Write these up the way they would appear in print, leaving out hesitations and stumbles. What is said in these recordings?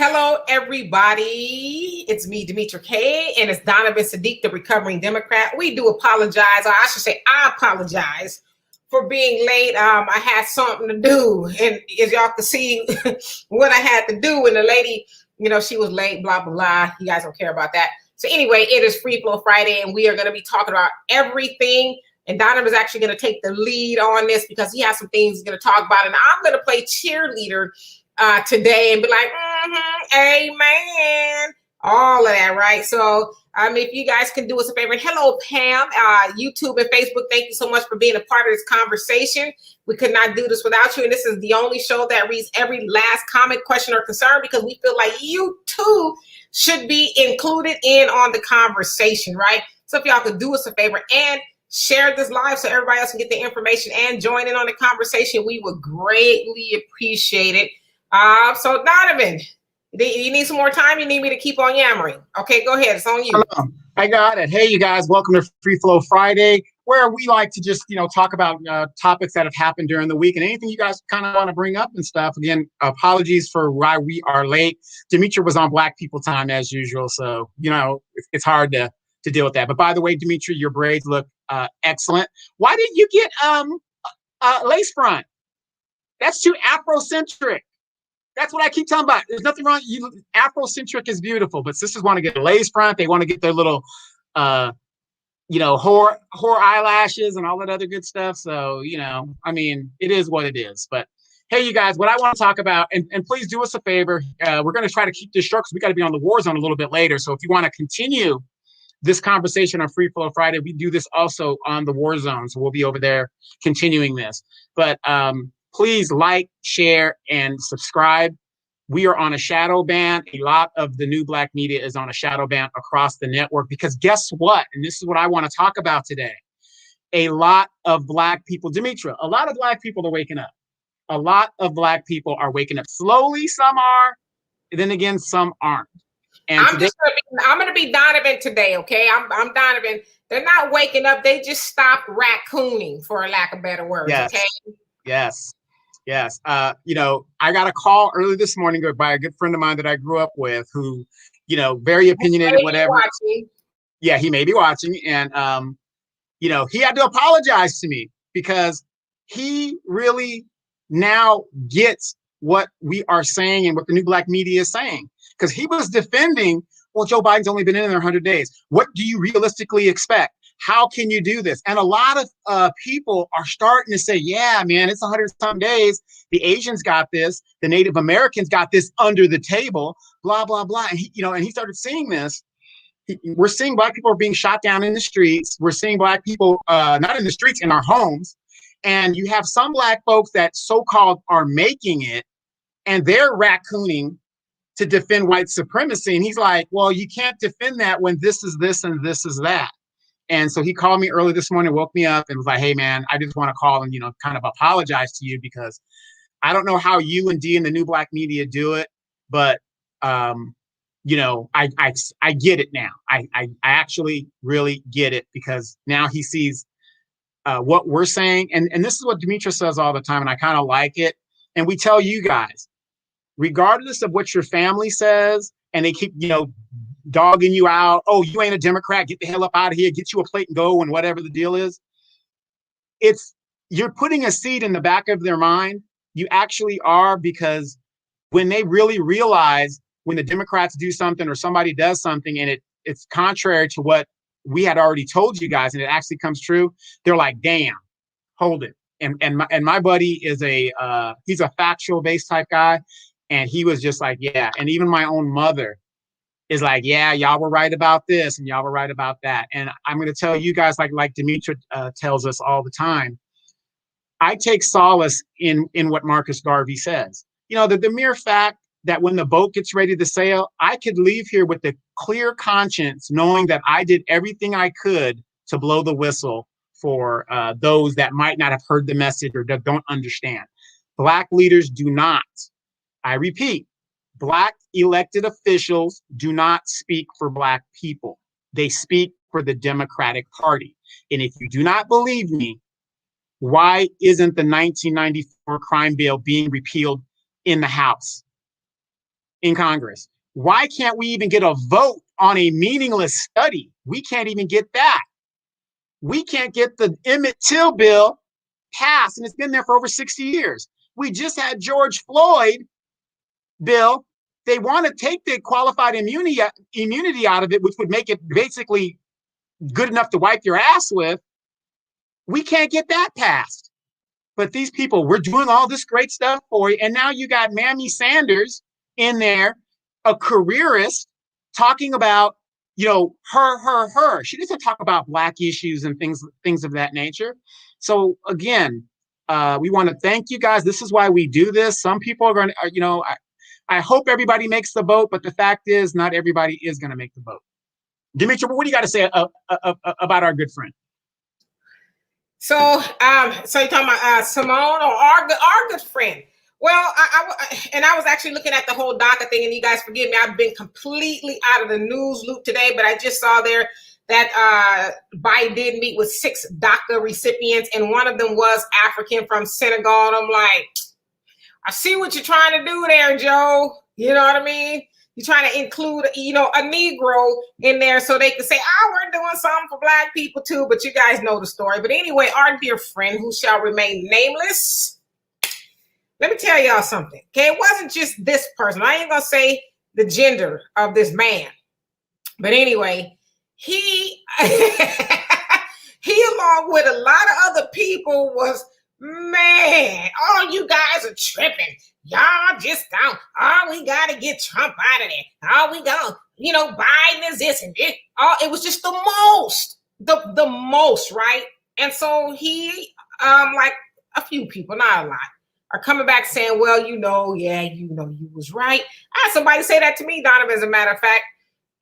Hello, everybody. It's me, Demetra K, and it's Donovan Sadiq, the recovering Democrat. We do apologize, or I should say, I apologize for being late. I had something to do, and as y'all can see, what I had to do. And the lady, she was late. Blah blah blah. You guys don't care about that. So anyway, it is Free Flow Friday, and we are going to be talking about everything. And Donovan is actually going to take the lead on this because he has some things he's going to talk about, and I'm going to play cheerleader today and be like, amen, all of that, right? So, if you guys can do us a favor, hello, Pam, YouTube and Facebook, thank you so much for being a part of this conversation. We could not do this without you, and this is the only show that reads every last comment, question, or concern because we feel like you too should be included in on the conversation, right? So if y'all could do us a favor and share this live so everybody else can get the information and join in on the conversation, we would greatly appreciate it. So Donovan, you need some more time? You need me to keep on yammering? Okay, go ahead. It's on you. I got it. Hey, you guys, welcome to Free Flow Friday, where we like to just, talk about topics that have happened during the week and anything you guys kind of want to bring up and stuff. Again, apologies for why we are late. Demetra was on Black people time as usual, so, it's hard to deal with that. But by the way, Demetra, your braids look excellent. Why didn't you get lace front? That's too Afrocentric. That's what I keep talking about. There's nothing wrong. Afrocentric is beautiful, but sisters want to get a lace front. They want to get their little, whore eyelashes and all that other good stuff. So, it is what it is. But hey, you guys, what I want to talk about, and please do us a favor. We're going to try to keep this short because we got to be on the war zone a little bit later. So if you want to continue this conversation on Free Flow Friday, we do this also on the war zone. So we'll be over there continuing this. But please like, share, and subscribe. We are on a shadow ban. A lot of the new Black media is on a shadow ban across the network because guess what? And this is what I want to talk about today. A lot of Black people, Demetra, a lot of Black people are waking up. A lot of Black people are waking up. Slowly, some are. Then again, some aren't. And I'm going to be Donovan today, okay? I'm Donovan. They're not waking up. They just stopped raccooning, for a lack of better words, yes. Okay? Yes. I got a call early this morning by a good friend of mine that I grew up with who, very opinionated, whatever. Yeah, he may be watching. And, he had to apologize to me because he really now gets what we are saying and what the new Black media is saying. Because he was defending, well, Joe Biden's only been in there 100 days. What do you realistically expect? How can you do this? And a lot of people are starting to say, yeah, man, it's 100-some days. The Asians got this. The Native Americans got this under the table, blah, blah, blah. And he started seeing this. We're seeing Black people are being shot down in the streets. We're seeing Black people, not in the streets, in our homes. And you have some Black folks that so-called are making it, and they're raccooning to defend white supremacy. And he's like, well, you can't defend that when this is this and this is that. And so he called me early this morning, woke me up and was like, hey, man, I just want to call and, kind of apologize to you because I don't know how you and D and the new Black media do it, but, I get it now. I actually really get it because now he sees what we're saying. And this is what Demetra says all the time, and I kind of like it. And we tell you guys, regardless of what your family says, and they keep, dogging you out. Oh, you ain't a Democrat. Get the hell up out of here. Get you a plate and go and whatever the deal is. You're putting a seed in the back of their mind. You actually are, because when they really realize when the Democrats do something or somebody does something and it's contrary to what we had already told you guys and it actually comes true, they're like, damn, hold it. And my buddy is he's a factual based type guy. And he was just like, yeah. And even my own mother is like, yeah, y'all were right about this and y'all were right about that. And I'm going to tell you guys, like Demetra tells us all the time, I take solace in what Marcus Garvey says. The mere fact that when the boat gets ready to sail, I could leave here with a clear conscience, knowing that I did everything I could to blow the whistle for those that might not have heard the message or don't understand. Black leaders do not, I repeat, Black elected officials do not speak for Black people. They speak for the Democratic Party. And if you do not believe me, why isn't the 1994 crime bill being repealed in the House? in Congress. Why can't we even get a vote on a meaningless study? We can't even get that. We can't get the Emmett Till bill passed, and it's been there for over 60 years. We just had George Floyd bill. They want to take the qualified immunity out of it, which would make it basically good enough to wipe your ass with. We can't get that passed. But these people, we're doing all this great stuff for you. And now you got Mamie Sanders in there, a careerist, talking about, her. She doesn't talk about Black issues and things of that nature. So again, we want to thank you guys. This is why we do this. Some people are going to, I hope everybody makes the vote, but the fact is not everybody is going to make the vote. Dimitri, what do you got to say about our good friend? So you're talking about Simone, or our good friend? Well, I was actually looking at the whole DACA thing, and you guys forgive me, I've been completely out of the news loop today, but I just saw there that Biden did meet with 6 DACA recipients, and one of them was African from Senegal. And I'm like, I see what you're trying to do there, Joe. You know what I mean? You're trying to include, a Negro in there so they can say, we're doing something for Black people too. But you guys know the story. But anyway, our dear friend who shall remain nameless, let me tell y'all something. Okay, it wasn't just this person. I ain't going to say the gender of this man. But anyway, he, he along with a lot of other people was, man, all you guys are tripping. Y'all just don't. We got to get Trump out of there. We don't. Biden is this and this. It was just the most, right? And so he, like a few people, not a lot, are coming back saying, well, you was right. I had somebody say that to me, Donovan, as a matter of fact,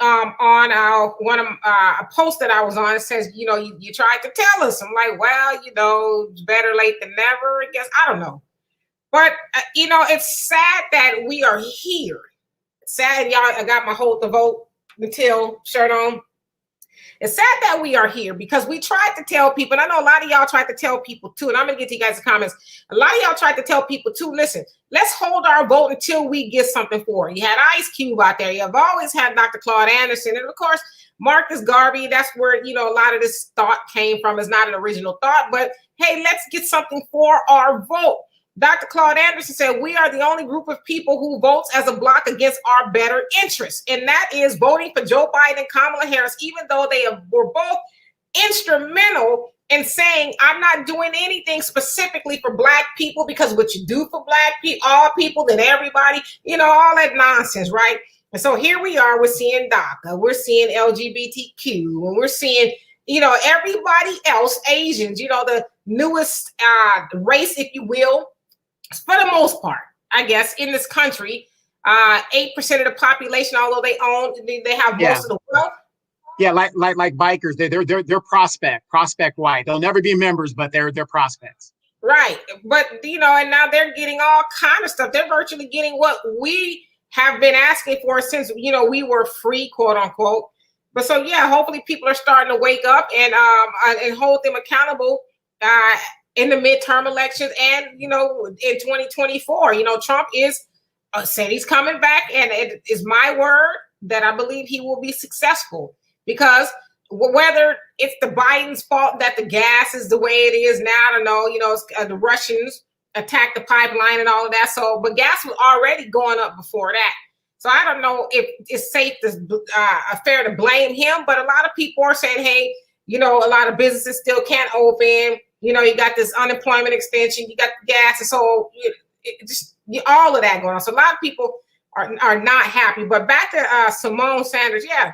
on a post that I was on. It says, you tried to tell us. I'm like, well, it's better late than never, I guess. I don't know. But, it's sad that we are here. It's sad, y'all, I got my Hold the Vote Until shirt on. It's sad that we are here because we tried to tell people, and I know a lot of y'all tried to tell people too, and I'm going to get to you guys' comments. A lot of y'all tried to tell people too, listen, let's hold our vote until we get something for it. You had Ice Cube out there. You've always had Dr. Claude Anderson. And of course, Marcus Garvey. That's where, a lot of this thought came from. It's not an original thought, but hey, let's get something for our vote. Dr. Claude Anderson said, we are the only group of people who votes as a block against our better interests. And that is voting for Joe Biden and Kamala Harris, even though they were both instrumental in saying, I'm not doing anything specifically for Black people, because what you do for Black people, all people, then everybody, all that nonsense, right? And so here we are, we're seeing DACA, we're seeing LGBTQ, and we're seeing, everybody else, Asians, the newest race, if you will, for the most part, I guess, in this country, 8% of the population, although they have most of the wealth. Yeah, like bikers, they're prospect white. They'll never be members, but they're prospects. Right, but and now they're getting all kind of stuff. They're virtually getting what we have been asking for since we were free, quote unquote. But so yeah, hopefully people are starting to wake up and hold them accountable. In the midterm elections and, in 2024, Trump is said he's coming back, and it is my word that I believe he will be successful, because whether it's the Biden's fault that the gas is the way it is now, I don't know, the Russians attacked the pipeline and all of that. So, but gas was already going up before that. So I don't know if it's fair to blame him, but a lot of people are saying, hey, a lot of businesses still can't open. You got this unemployment extension, you got the gas, and so all of that going on. So a lot of people are not happy. But back to Simone Sanders, yeah,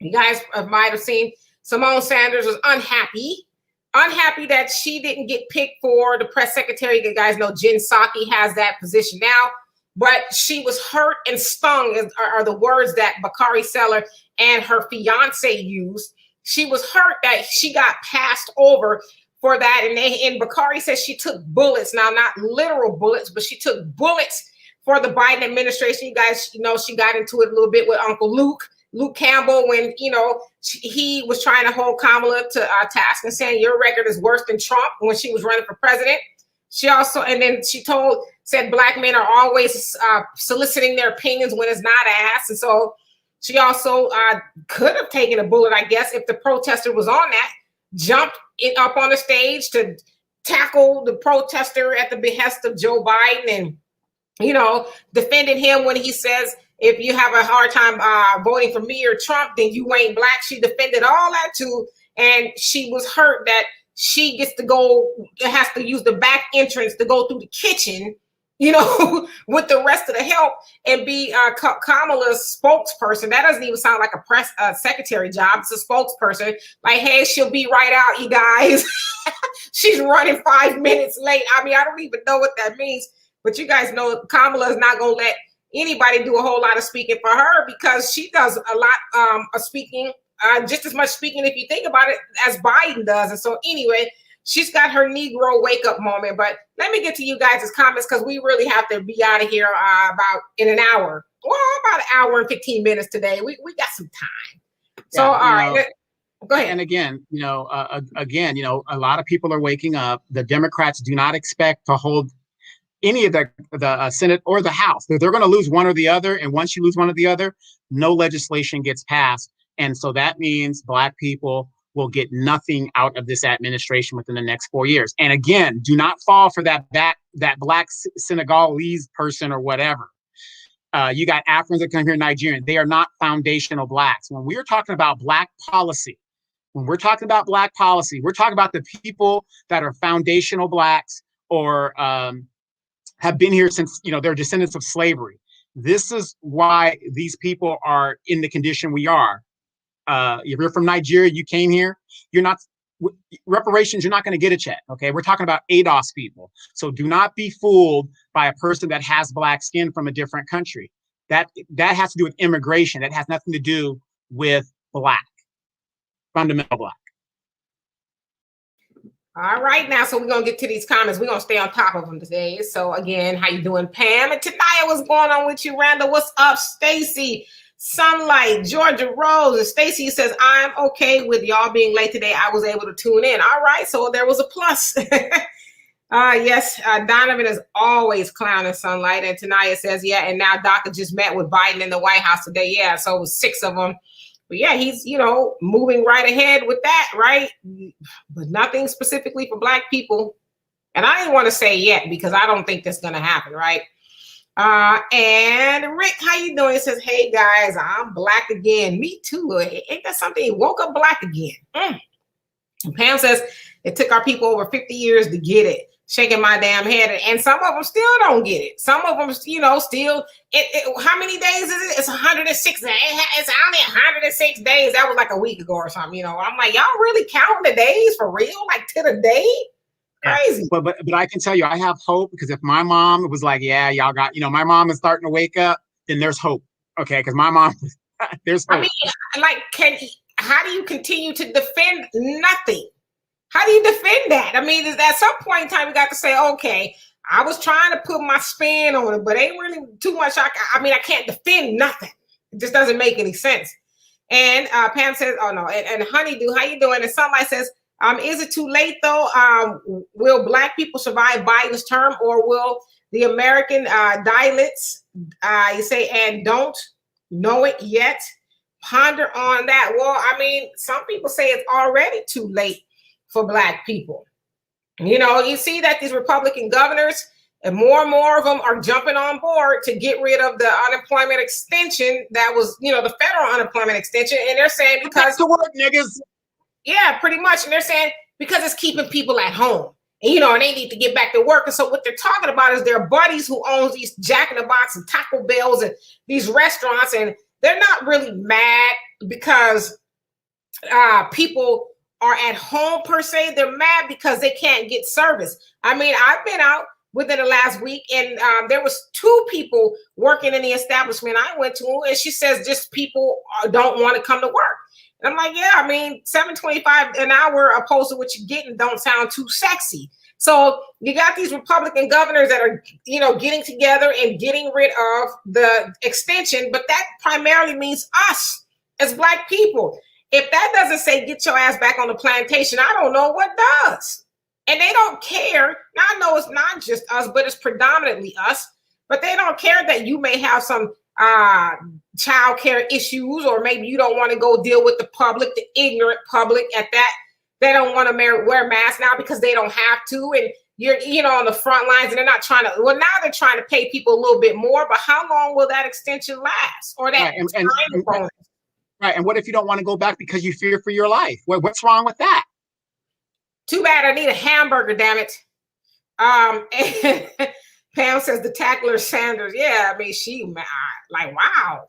you guys might have seen Simone Sanders was unhappy that she didn't get picked for the press secretary. You guys know Jen Psaki has that position now, but she was hurt and stung are the words that Bakari Seller and her fiance used. She was hurt that she got passed over for that. And Bakari says she took bullets, now not literal bullets, but she took bullets for the Biden administration. You guys, she got into it a little bit with Uncle Luke Campbell when, he was trying to hold Kamala to task and saying your record is worse than Trump when she was running for president. She also, and then she told said black men are always soliciting their opinions when it's not asked. And so she also could have taken a bullet, I guess, if the protester was on that, jumped up on the stage to tackle the protester at the behest of Joe Biden and, you know, defended him when he says, if you have a hard time voting for me or Trump, then you ain't black. She defended all that too. And she was hurt that she gets to go, has to use the back entrance to go through the kitchen, you know, with the rest of the help and be Kamala's spokesperson. That doesn't even sound like a press secretary job. It's a spokesperson. Like, hey, she'll be right out, you guys. She's running 5 minutes late. I mean, I don't even know what that means. But you guys know Kamala is not going to let anybody do a whole lot of speaking for her because she does a lot of speaking, just as much speaking, if you think about it, as Biden does. And so anyway, she's got her Negro wake-up moment. But let me get to you guys' comments because we really have to be out of here about in an hour. Well, about an hour and 15 minutes today. We got some time. So, all right. Go ahead. And again, you know, a lot of people are waking up. The Democrats do not expect to hold any of the Senate or the House. They're going to lose one or the other. And once you lose one or the other, no legislation gets passed. And so that means Black people will get nothing out of this administration within the next 4 years. And again, do not fall for that Black Senegalese person or whatever. You got Africans that come here, Nigerian. They are not foundational Blacks. When we're talking about Black policy, we're talking about the people that are foundational Blacks or have been here since, you know, they're descendants of slavery. This is why these people are in the condition we are. If you're from Nigeria, you came here, you're not, reparations, you're not going to get a check, okay? We're talking about ADOS people. So do not be fooled by a person that has Black skin from a different country. That has to do with immigration. That has nothing to do with Black, fundamental Black. All right, now, so we're going to get to these comments. We're going to stay on top of them today. So again, how you doing, Pam? And Tanaya, what's going on with you, Randall? What's up, Stacy? Sunlight, Georgia Rose, and Stacy says, I'm okay with y'all being late today. I was able to tune in. All right, so there was a plus. Yes, Donovan is always clowning Sunlight. And Tanaya says, yeah, and now DACA just met with Biden in the White House today. Yeah, so it was 6 of them. But yeah, he's, you know, moving right ahead with that, right? But nothing specifically for Black people. And I didn't want to say yet because I don't think that's going to happen, right? And Rick, how you doing? He says, hey guys, I'm Black again. Me too. Ain't that something? He woke up Black again. And Pam says, it took our people over 50 years to get it. Shaking my damn head. And some of them still don't get it. Some of them, you know, still, how many days is it? It's 106 days. It's only 106 days. That was like a week ago or something, you know. I'm like, y'all really counting the days for real? Like to the day? Crazy. Yeah. But I can tell you, I have hope because if my mom was like, yeah, y'all got, you know, my mom is starting to wake up, then there's hope. Okay. Because my mom, there's hope. I mean, like, how do you continue to defend nothing? How do you defend that? I mean, at some point in time, you got to say, okay, I was trying to put my spin on it, but ain't really too much. I mean, I can't defend nothing. It just doesn't make any sense. And Pam says, oh no. And Honeydew, how you doing? And Sunlight says, is it too late though? Will Black people survive Biden's term, or will the American dialects, you say, and don't know it yet? Ponder on that. Well, I mean, some people say it's already too late for Black people. You know, you see that these Republican governors and more of them are jumping on board to get rid of the unemployment extension that was, you know, the federal unemployment extension. And they're saying because to work, niggas. Yeah, pretty much. And they're saying because it's keeping people at home. And, you know, and they need to get back to work. And so what they're talking about is their buddies who owns these Jack in the Box and Taco Bells and these restaurants. And they're not really mad because people are at home per se. They're mad because they can't get service. I mean, I've been out within the last week and there was 2 people working in the establishment I went to, and she says just people don't want to come to work. And I'm like, yeah, I mean, $7.25 an hour opposed to what you're getting don't sound too sexy. So you got these Republican governors that are, you know, getting together and getting rid of the extension, but that primarily means us as Black people. If that doesn't say get your ass back on the plantation, I don't know what does. And they don't care. Now, I know it's not just us, but it's predominantly us. But they don't care that you may have some child care issues, or maybe you don't want to go deal with the public, the ignorant public at that. They don't want to wear masks now because they don't have to. And you're, on the front lines, and they're not trying to. Well, now they're trying to pay people a little bit more, but how long will that extension last, or that time bonus? Right. And what if you don't want to go back because you fear for your life? What's wrong with that? Too bad I need a hamburger, damn it. And Pam says the tackler Sanders. Yeah, I mean, like, wow.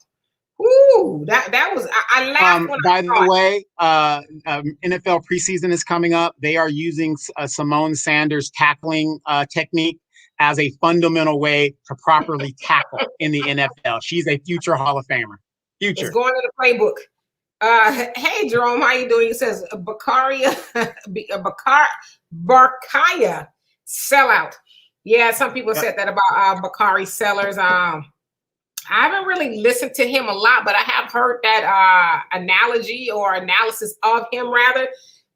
Ooh, that was, I laughed when by the way, NFL preseason is coming up. They are using Simone Sanders' tackling technique as a fundamental way to properly tackle in the NFL. She's a future Hall of Famer. Future. It's going to the playbook. Hey, Jerome, how you doing? He says, Barkaya sellout. Yeah, some people said that about Bakari Sellers. I haven't really listened to him a lot, but I have heard that analogy or analysis of him, rather.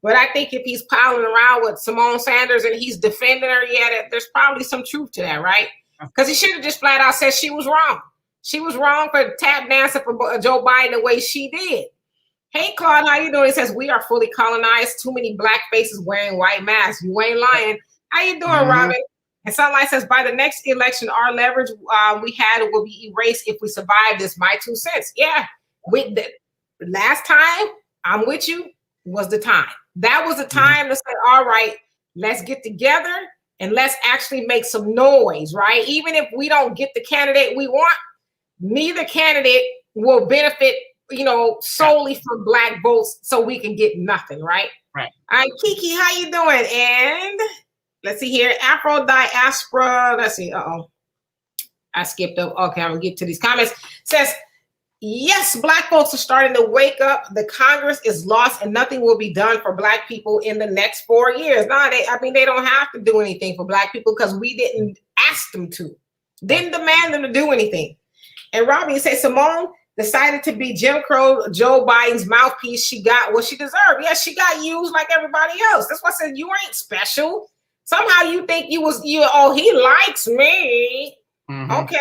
But I think if he's piling around with Simone Sanders and he's defending her, there's probably some truth to that, right? Because he should have just flat out said she was wrong. She was wrong for tap dancing for Joe Biden the way she did. Hey, Claude, how you doing? He says, we are fully colonized. Too many black faces wearing white masks. You ain't lying. How you doing, Robin? And Sunlight says, by the next election, our leverage we had will be erased if we survive this. My 2 cents. Yeah. With the last time, I'm with you, was the time. That was the time to say, all right, let's get together and let's actually make some noise, right? Even if we don't get the candidate we want, neither candidate will benefit, solely from black votes, so we can get nothing, right? Right. All right, Kiki, how you doing? And let's see here, Afro Diaspora. Let's see. I skipped up. Okay, I'm gonna get to these comments. Says, yes, black folks are starting to wake up. The Congress is lost, and nothing will be done for black people in the next 4 years. No, they don't have to do anything for black people because we didn't ask them to, didn't demand them to do anything. And Robbie said, Simone decided to be Jim Crow Joe Biden's mouthpiece. She got what she deserved. Yes, she got used like everybody else. That's why I said you ain't special. Somehow you think he likes me. Okay.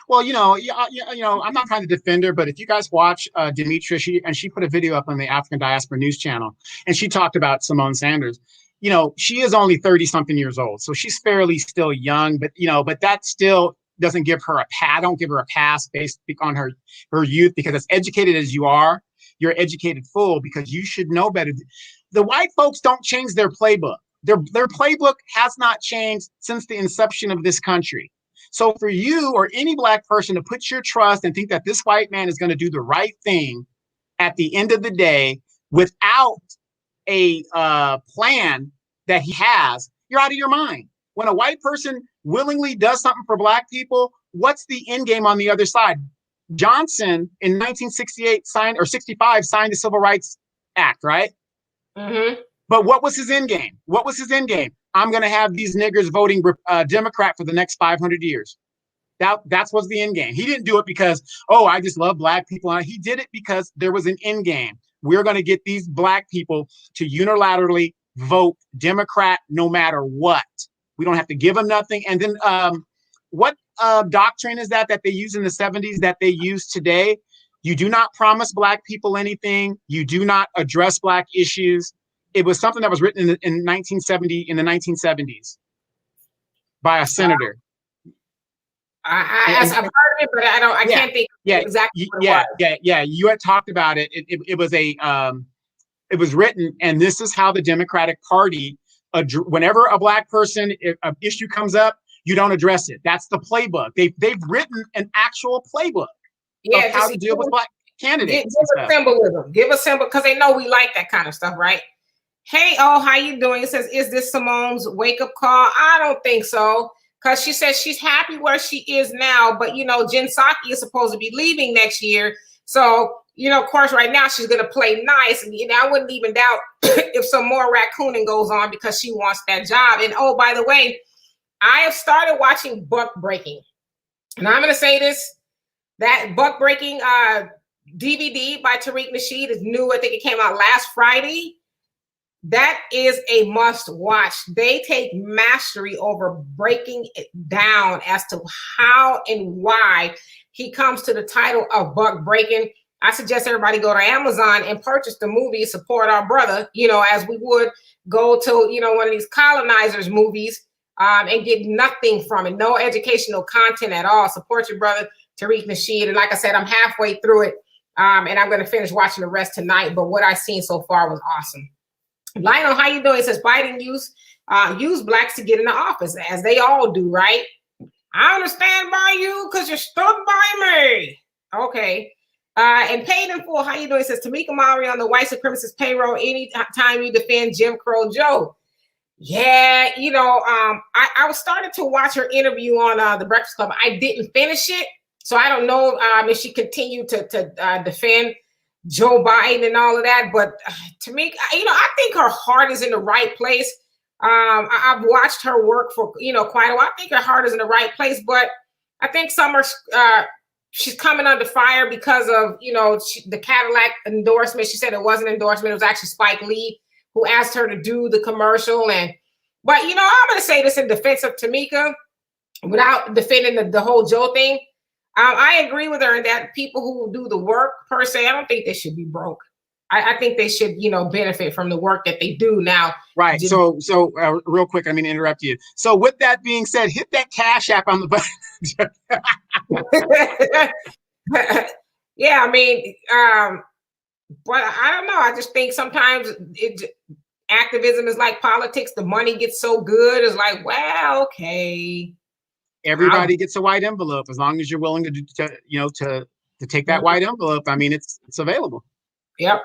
Well, I'm not trying to defend her, but if you guys watch Demetria, she put a video up on the African Diaspora News Channel, and she talked about Simone Sanders. She is only 30-something years old, so she's fairly still young, but that still doesn't give her a pass. Don't give her a pass based on her youth, because as educated as you are, you're educated fool, because you should know better. The white folks don't change their playbook. Their playbook has not changed since the inception of this country. So for you or any black person to put your trust and think that this white man is going to do the right thing at the end of the day without a plan that he has, you're out of your mind. When a white person willingly does something for black people, what's the end game on the other side? Johnson in 1968 signed the Civil Rights Act, right? But what was his end game? I'm going to have these niggers voting Democrat for the next 500 years. That's what's the end game. He didn't do it because, I just love black people. He did it because there was an end game. We're going to get these black people to unilaterally vote Democrat no matter what. We don't have to give them nothing. And then what doctrine is that they use in the 70s that they use today? You do not promise black people anything. You do not address black issues. It was something that was written in the 1970s by a senator. I've heard of it, but I can't think exactly what it was. Yeah. You had talked about it. It was written, and this is how the Democratic Party, whenever a black person, an issue comes up, you don't address it. That's the playbook. They've written an actual playbook of how to deal with black candidates. Give a symbol, because they know we like that kind of stuff, right? Hey, how you doing? It says, is this Simone's wake-up call? I don't think so, because she says she's happy where she is now, but, Jen Psaki is supposed to be leaving next year. So, of course, right now she's going to play nice. And I wouldn't even doubt if some more raccooning goes on because she wants that job. And, by the way, I have started watching Buck Breaking. And I'm going to say this, that Buck Breaking DVD by Tariq Nasheed is new. I think it came out last Friday. that is a must watch. They take mastery over breaking it down as to how and why he comes to the title of Buck Breaking. I suggest everybody go to Amazon and purchase the movie, support our brother, as we would go to, one of these colonizers movies and get nothing from it. No educational content at all. Support your brother, Tariq Nasheed. And like I said, I'm halfway through it and I'm going to finish watching the rest tonight. But what I've seen so far was awesome. Lionel, how you doing? It says Biden use blacks to get in the office, as they all do, right? I understand by you because you stood by me. Okay. And paid in full. How you doing? It says Tamika Mowry on the white supremacist payroll anytime you defend Jim Crow Joe. Yeah, I was starting to watch her interview on the Breakfast Club. I didn't finish it, so I don't know if she continued to defend Joe Biden and all of that. But Tamika, I think her heart is in the right place. I've watched her work for quite a while. I think her heart is in the right place, but I think she's coming under fire because of the Cadillac endorsement. She said it wasn't an endorsement; it was actually Spike Lee who asked her to do the commercial. But I'm going to say this in defense of Tamika, without defending the whole Joe thing. I agree with her in that people who do the work per se, I don't think they should be broke. I think they should, benefit from the work that they do now. Right. So real quick, I mean, interrupt you. So with that being said, hit that Cash App on the button. Yeah, I mean, but I don't know. I just think sometimes activism is like politics. The money gets so good. It's like, well, okay. Everybody gets a white envelope as long as you're willing to take that white envelope. I mean, it's available. Yep.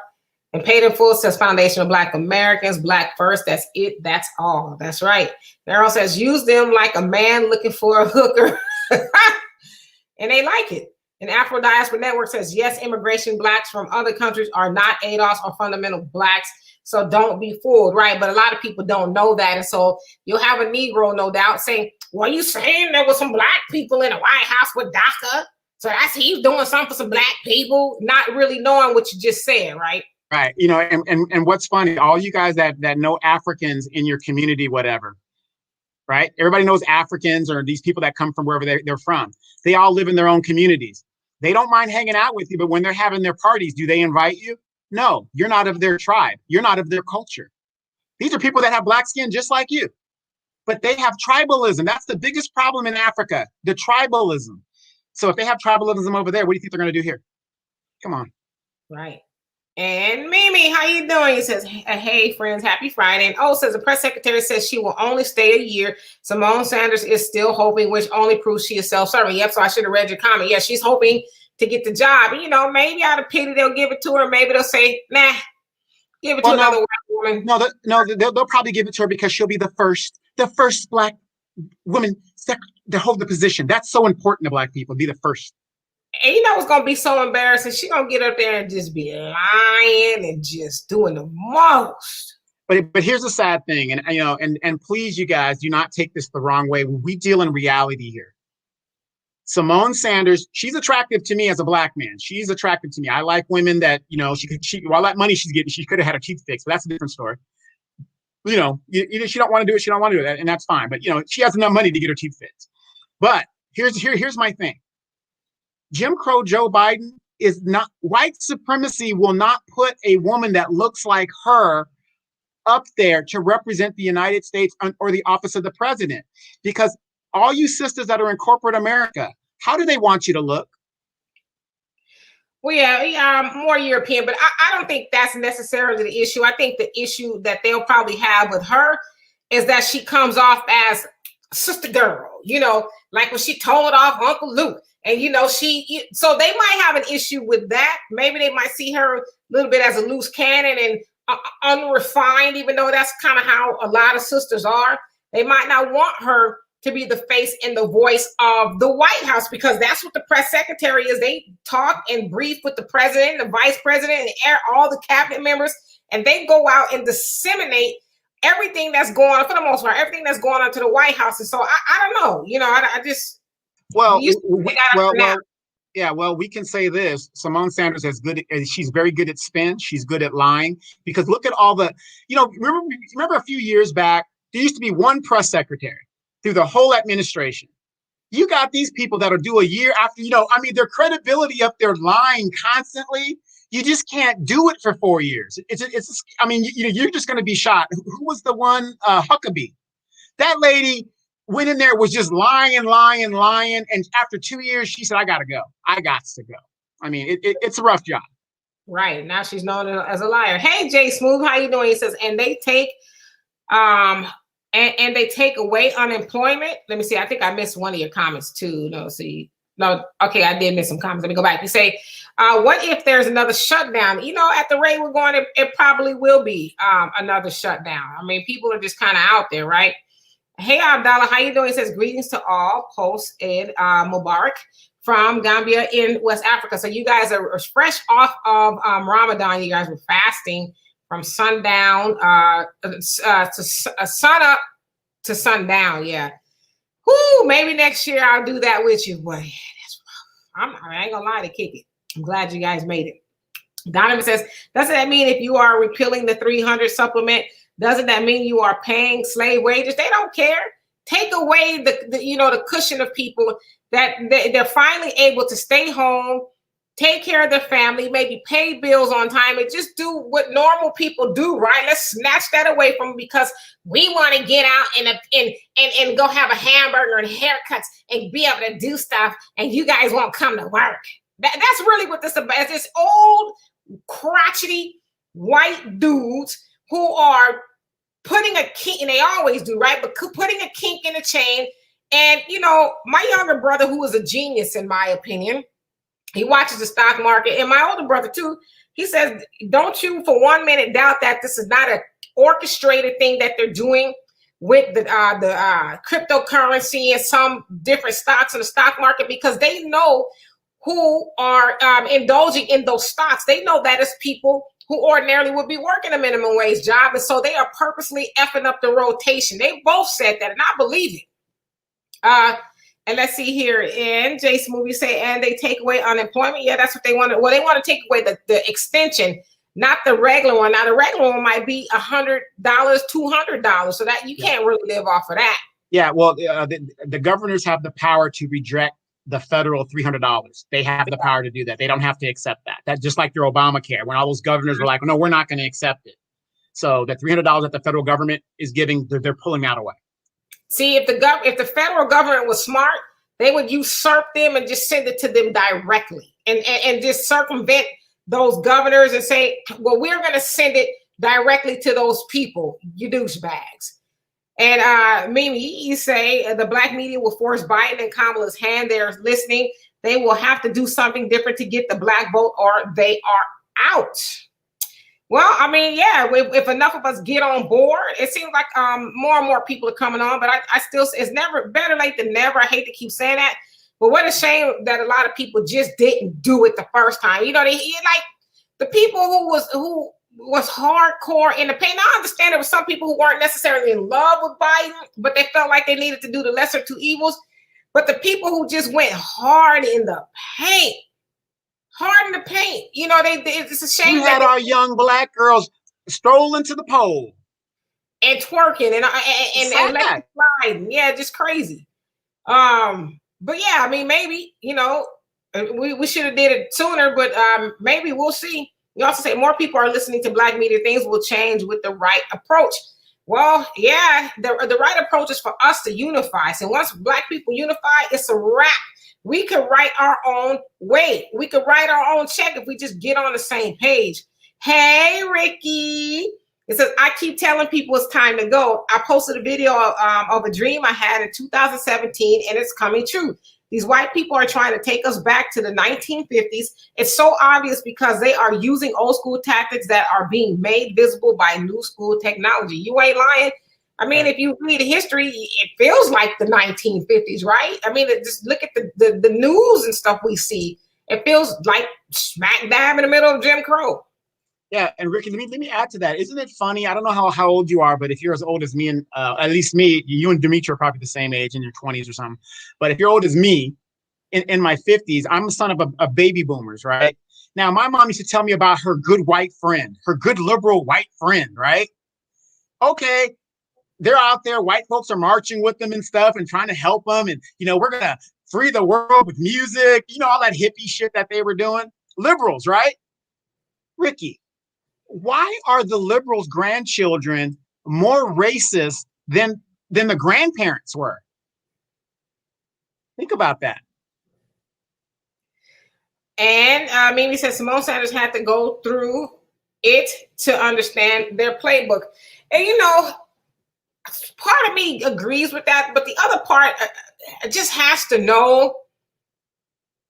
And paid in full says Foundation of Black Americans, Black first. That's it. That's all. That's right. Daryl says use them like a man looking for a hooker. And they like it. And Afro Diaspora Network says, yes, immigration blacks from other countries are not ADOS or fundamental blacks. So don't be fooled, right? But a lot of people don't know that. And so you'll have a Negro, no doubt, saying, well, you saying there was some black people in the White House with DACA? So that's he's doing something for some black people, not really knowing what you just said, right? Right. And what's funny, all you guys that know Africans in your community, whatever, right? Everybody knows Africans or these people that come from wherever they're from. They all live in their own communities. They don't mind hanging out with you, but when they're having their parties, do they invite you? No, you're not of their tribe. You're not of their culture. These are people that have black skin just like you, but they have tribalism. That's the biggest problem in Africa, the tribalism. So if they have tribalism over there, what do you think they're going to do here? Come on. Right. And Mimi, how you doing? He says, hey, friends, happy Friday. And says the press secretary says she will only stay a year. Simone Sanders is still hoping, which only proves she is self-serving. Yep, so I should have read your comment. Yeah, she's hoping to get the job. Maybe out of pity, they'll give it to her. Maybe they'll say, nah, give it to another white woman. No, they'll probably give it to her because she'll be the first black woman to hold the position. That's so important to black people, be the first. And it's going to be so embarrassing. She's going to get up there and just be lying and just doing the most. But here's the sad thing. And please, you guys, do not take this the wrong way. We deal in reality here. Simone Sanders, she's attractive to me as a black man. She's attractive to me. I like women that, all that money she's getting, she could have had her teeth fixed, but that's a different story. She don't want to do it. She don't want to do it. And that's fine. But, she has enough money to get her teeth fixed. But here's my thing. Jim Crow Joe Biden is not, white supremacy will not put a woman that looks like her up there to represent the United States or the office of the president. Because all you sisters that are in corporate America, how do they want you to look? Well, yeah, more European, but I don't think that's necessarily the issue. I think the issue that they'll probably have with her is that she comes off as sister girl, like when she told off Uncle Luke. And, so they might have an issue with that. Maybe they might see her a little bit as a loose cannon and unrefined, even though that's kind of how a lot of sisters are. They might not want her to be the face and the voice of the White House because that's what the press secretary is. They talk and brief with the president, the vice president, and all the cabinet members, and they go out and disseminate everything that's going on, for the most part, everything that's going on to the White House. And so I don't know, I just... Well, Yeah, well, we can say this. Simone Sanders she's very good at spin. She's good at lying because look at all the, remember a few years back, there used to be one press secretary through the whole administration. You got these people that'll do a year after, their credibility up there lying constantly. You just can't do it for 4 years. You're just going to be shot. Who was the one, Huckabee? That lady went in there, was just lying. And after 2 years, she said, I got to go. I got to go. I mean, it's a rough job. Right. Now she's known as a liar. Hey, Jay Smooth, how you doing? He says, and they take and they take away unemployment. Let me see. I think I missed one of your comments too. Okay, I did miss some comments. Let me go back. You say, what if there's another shutdown? At the rate we're going, it probably will be another shutdown. I mean, people are just kind of out there, right? Hey, Abdallah, how you doing? He says, greetings to all. Post Eid Mubarak from Gambia in West Africa. So you guys are fresh off of Ramadan. You guys were fasting from sundown to sun up to sundown. Yeah. Whoo, maybe next year I'll do that with you. Boy, that's rough. I ain't gonna lie to kick it. I'm glad you guys made it. Donovan says, doesn't that mean if you are repealing the 300 supplement, doesn't that mean you are paying slave wages? They don't care. Take away the cushion of people that they're finally able to stay home, take care of their family, maybe pay bills on time, and just do what normal people do, right? Let's snatch that away from them because we want to get out and go have a hamburger and haircuts and be able to do stuff, and you guys won't come to work. That's really what this is about. It's this old, crotchety white dudes who are putting a kink, and they always do, right? But putting a kink in the chain. And, my younger brother, who is a genius, in my opinion, he watches the stock market, and my older brother too. He says, don't you for 1 minute doubt that this is not an orchestrated thing that they're doing with the cryptocurrency and some different stocks in the stock market, because they know who are indulging in those stocks. They know that it's people who ordinarily would be working a minimum wage job, and so they are purposely effing up the rotation. They both said that, and I believe it. And let's see here. And Jason Movie say, and they take away unemployment. Yeah, that's what they want. Well, they want to take away the extension, not the regular one. Now, the regular one might be $100, $200, so that you can't really live off of that. Yeah, well, the governors have the power to reject the federal $300. They have the power to do that. They don't have to accept that. That's just like your Obamacare, when all those governors were like, no, we're not going to accept it. So the $300 that the federal government is giving, they're pulling that away. See, if the federal government was smart, they would usurp them and just send it to them directly and just circumvent those governors and say, well, we're going to send it directly to those people, you douchebags. And Mimi, you say the black media will force Biden and Kamala's hand. They're listening. They will have to do something different to get the black vote, or they are out. Well, I mean, yeah, if enough of us get on board, it seems like more and more people are coming on, but I still, it's never better late than never. I hate to keep saying that, but what a shame that a lot of people just didn't do it the first time. They like the people who was hardcore in the pain. Now, I understand there were some people who weren't necessarily in love with Biden, but they felt like they needed to do the lesser two evils. But the people who just went hard in the paint, it's a shame. We had our young black girls strolling to the poll and twerking and sliding. Yeah, just crazy. But yeah, I mean, maybe we should have did it sooner, but maybe we'll see. You also say more people are listening to black media. Things will change with the right approach. Well, yeah, the right approach is for us to unify. So once black people unify, it's a wrap. We could write our own way. We could write our own check if we just get on the same page. Hey, Ricky. It says, I keep telling people it's time to go. I posted a video of a dream I had in 2017, and it's coming true. These white people are trying to take us back to the 1950s. It's so obvious because they are using old school tactics that are being made visible by new school technology. You ain't lying. I mean, if you read history, it feels like the 1950s, right? I mean, just look at the news and stuff we see. It feels like smack dab in the middle of Jim Crow. Yeah, and Ricky, let me add to that. Isn't it funny? I don't know how old you are, but if you're as old as me, and at least me, you and Dimitri are probably the same age, in your 20s or something. But if you're old as me, in my 50s. I'm a son of a baby boomers, right? Now, my mom used to tell me about her good white friend, her good liberal white friend, right? Okay, they're out there, white folks are marching with them and stuff and trying to help them. And, we're going to free the world with music, all that hippie shit that they were doing. Liberals, right? Ricky, why are the liberals' grandchildren more racist than the grandparents were? Think about that. And Mimi says Simone Sanders had to go through it to understand their playbook. And, part of me agrees with that, but the other part just has to know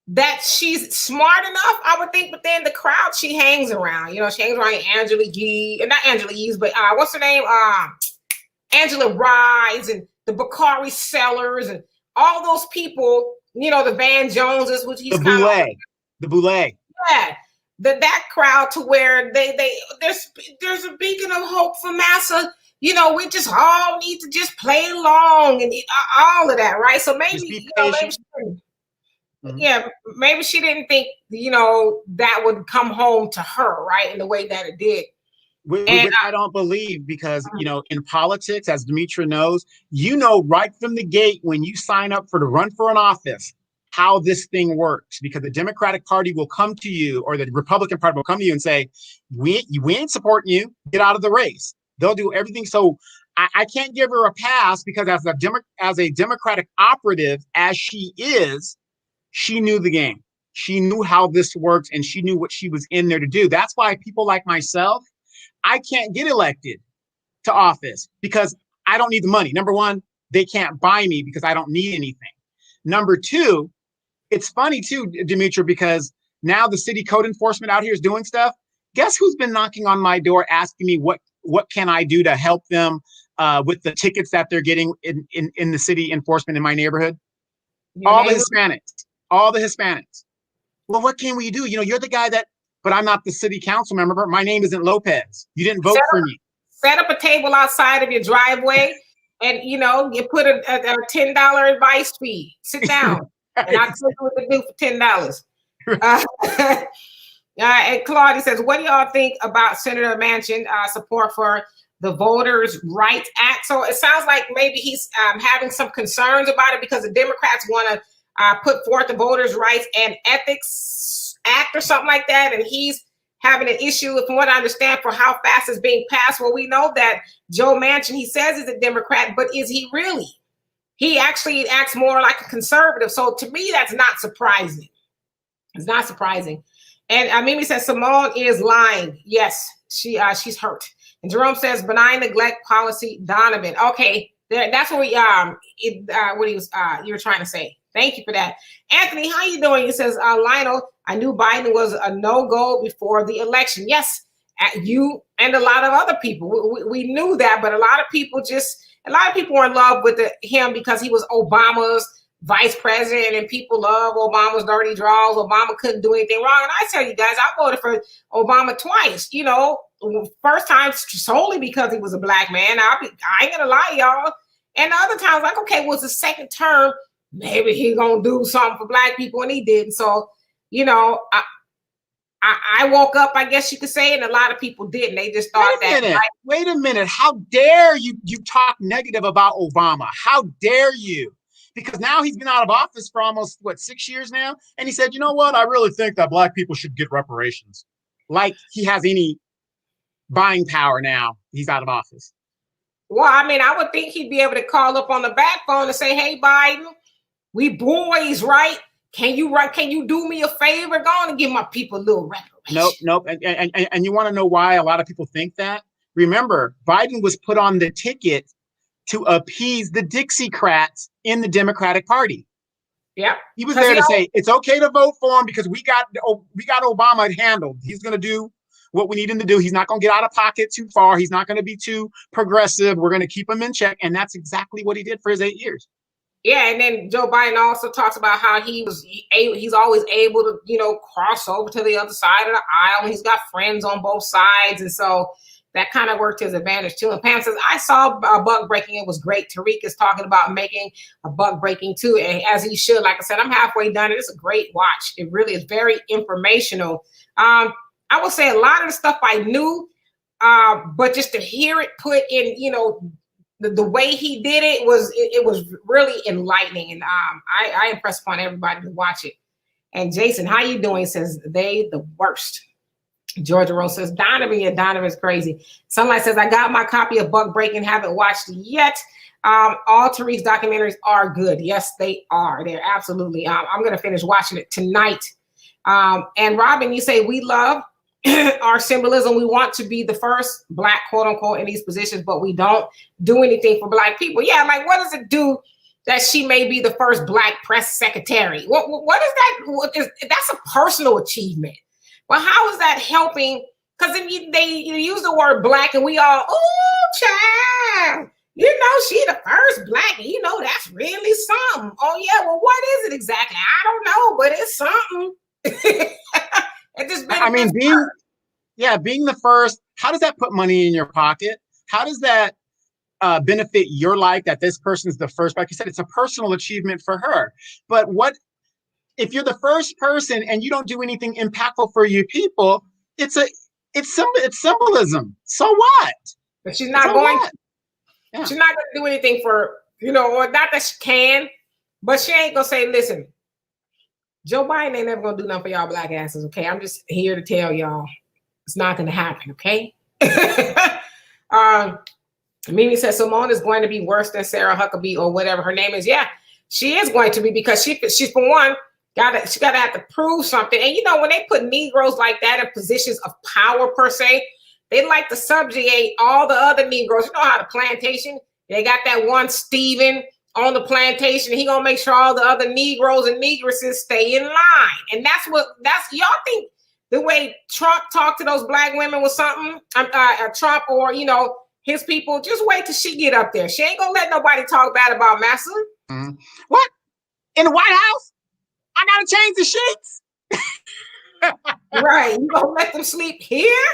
that she's smart enough, I would think, but then the crowd she hangs around, she hangs around Angela Yee, and not Angela Yee's, but what's her name? Angela Rise and the Bakari Sellers and all those people, the Van Joneses, which he's the Boulay. Yeah. That crowd to where there's a beacon of hope for Massa. We just all need to just play along and all of that, right? So maybe, maybe she didn't think, that would come home to her, right, in the way that it did. Which I don't believe, because, in politics, as Demetra knows, right from the gate when you sign up to run for an office, how this thing works, because the Democratic Party will come to you, or the Republican Party will come to you and say, we ain't supporting you, get out of the race. They'll do everything. So I can't give her a pass, because as a Democratic operative, as she is, she knew the game. She knew how this works, and she knew what she was in there to do. That's why people like myself, I can't get elected to office, because I don't need the money. Number one, they can't buy me because I don't need anything. Number two, it's funny too, Demetra, because now the city code enforcement out here is doing stuff. Guess who's been knocking on my door asking me what can I do to help them with the tickets that they're getting in the city enforcement in my neighborhood? All the Hispanics. Well, what can we do? You're the guy but I'm not the city council member. My name isn't Lopez. You didn't vote for me. Set up a table outside of your driveway and, you put a $10 advice fee. Sit down. And I'll tell you what to do for $10. And Claudia says, what do y'all think about Senator Manchin support for the Voters' Rights Act? So it sounds like maybe he's having some concerns about it, because the Democrats want to put forth the Voters' Rights and Ethics Act or something like that. And he's having an issue, from what I understand, for how fast it's being passed. Well, we know that Joe Manchin, he says he's a Democrat, but is he really? He actually acts more like a conservative. So to me, that's not surprising. It's not surprising. And Mimi says Simone is lying. Yes, she's hurt. And Jerome says benign neglect policy, Donovan. Okay, that's what you were trying to say. Thank you for that. Anthony, how you doing? He says, Lionel, I knew Biden was a no-go before the election. Yes, you and a lot of other people. We knew that, but a lot of people were in love with him because he was Obama's vice president, and people love Obama's dirty draws. Obama couldn't do anything wrong. And I tell you guys, I voted for Obama twice, first time solely because he was a black man. I ain't gonna lie, y'all. And the other times, like, okay, was the second term, maybe he gonna do something for black people, and he didn't. So, I woke up, I guess you could say, and a lot of people didn't. They just thought Wait a minute. How dare you talk negative about Obama? How dare you? Because now he's been out of office for almost, 6 years now? And he said, you know what? I really think that black people should get reparations. Like he has any buying power now. He's out of office. Well, I mean, I would think he'd be able to call up on the back phone and say, hey, Biden, we boys, right? Can you do me a favor? Go on and give my people a little reparation. Nope. And you want to know why a lot of people think that? Remember, Biden was put on the ticket to appease the Dixiecrats in the Democratic Party. Yeah. He was there to say, it's okay to vote for him because we got Obama handled. He's going to do what we need him to do. He's not going to get out of pocket too far. He's not going to be too progressive. We're going to keep him in check. And that's exactly what he did for his 8 years. Yeah, and then Joe Biden also talks about how he's always able to, cross over to the other side of the aisle. And he's got friends on both sides. And so, that kind of worked to his advantage too. And Pam says, I saw Buck Breaking. It was great. Tariq is talking about making a Buck Breaking too, and as he should. Like I said, I'm halfway done. It's a great watch. It really is very informational. I will say a lot of the stuff I knew, but just to hear it put in, the way he did it was really enlightening, and I impress upon everybody to watch it. And Jason, how you doing? Says they the worst. Georgia Rose says Donovan's crazy. Sunlight says I got my copy of Buck Breaking, haven't watched it yet. All Tariq's documentaries are good. Yes, they are. They're absolutely. I'm gonna finish watching it tonight. And Robin, you say we love our symbolism. We want to be the first Black, quote unquote, in these positions, but we don't do anything for Black people. Yeah, like what does it do that she may be the first Black press secretary? What is that? That's a personal achievement. Well, how is that helping? Because they use the word Black and we all, oh, child, she the first Black, and that's really something. Oh yeah, well, what is it exactly? I don't know, but it's something. Being the first, how does that put money in your pocket? How does that benefit your life that this person's the first? Like you said, it's a personal achievement for her. But what if you're the first person and you don't do anything impactful for your people? It's symbolism. So what? But she's not going. Yeah. She's not going to do anything for or not that she can, but she ain't gonna say, listen, Joe Biden ain't never gonna do nothing for y'all Black asses, okay? I'm just here to tell y'all it's not gonna happen, okay? Mimi says Simone is going to be worse than Sarah Huckabee or whatever her name is. Yeah, she is going to be, because she's for one, she gotta have to prove something. And when they put Negroes like that in positions of power per se, they like to subjugate all the other Negroes. You know how the plantation, they got that one Stephen on the plantation. He gonna make sure all the other Negroes and Negresses stay in line. And that's y'all think the way Trump talked to those Black women was something? Trump or his people. Just wait till she get up there. She ain't gonna let nobody talk bad about Massa. Mm-hmm. What? In the White House? I gotta change the sheets. Right? You gonna let them sleep here?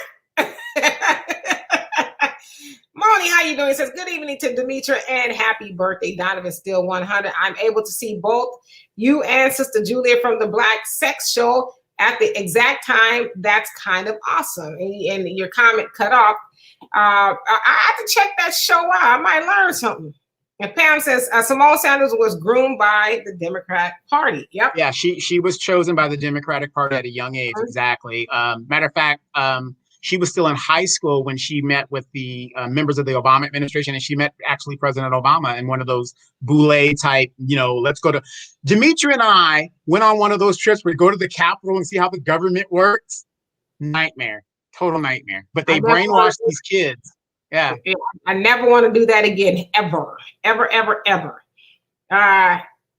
Moni, how you doing? It says, good evening to Demetra and happy birthday. Donovan still 100. I'm able to see both you and Sister Julia from the Black Sex Show at the exact time. That's kind of awesome. And your comment cut off. I have to check that show out. I might learn something. And Pam says, Simone Sanders was groomed by the Democrat Party. Yep. Yeah, she was chosen by the Democratic Party at a young age. Exactly. Matter of fact, she was still in high school when she met with the members of the Obama administration, and she met actually President Obama in one of those boule type, let's go to. Demetra and I went on one of those trips where we go to the Capitol and see how the government works. Nightmare, total nightmare. But they brainwashed these kids. Yeah. I never want to do that again, ever, ever, ever, ever.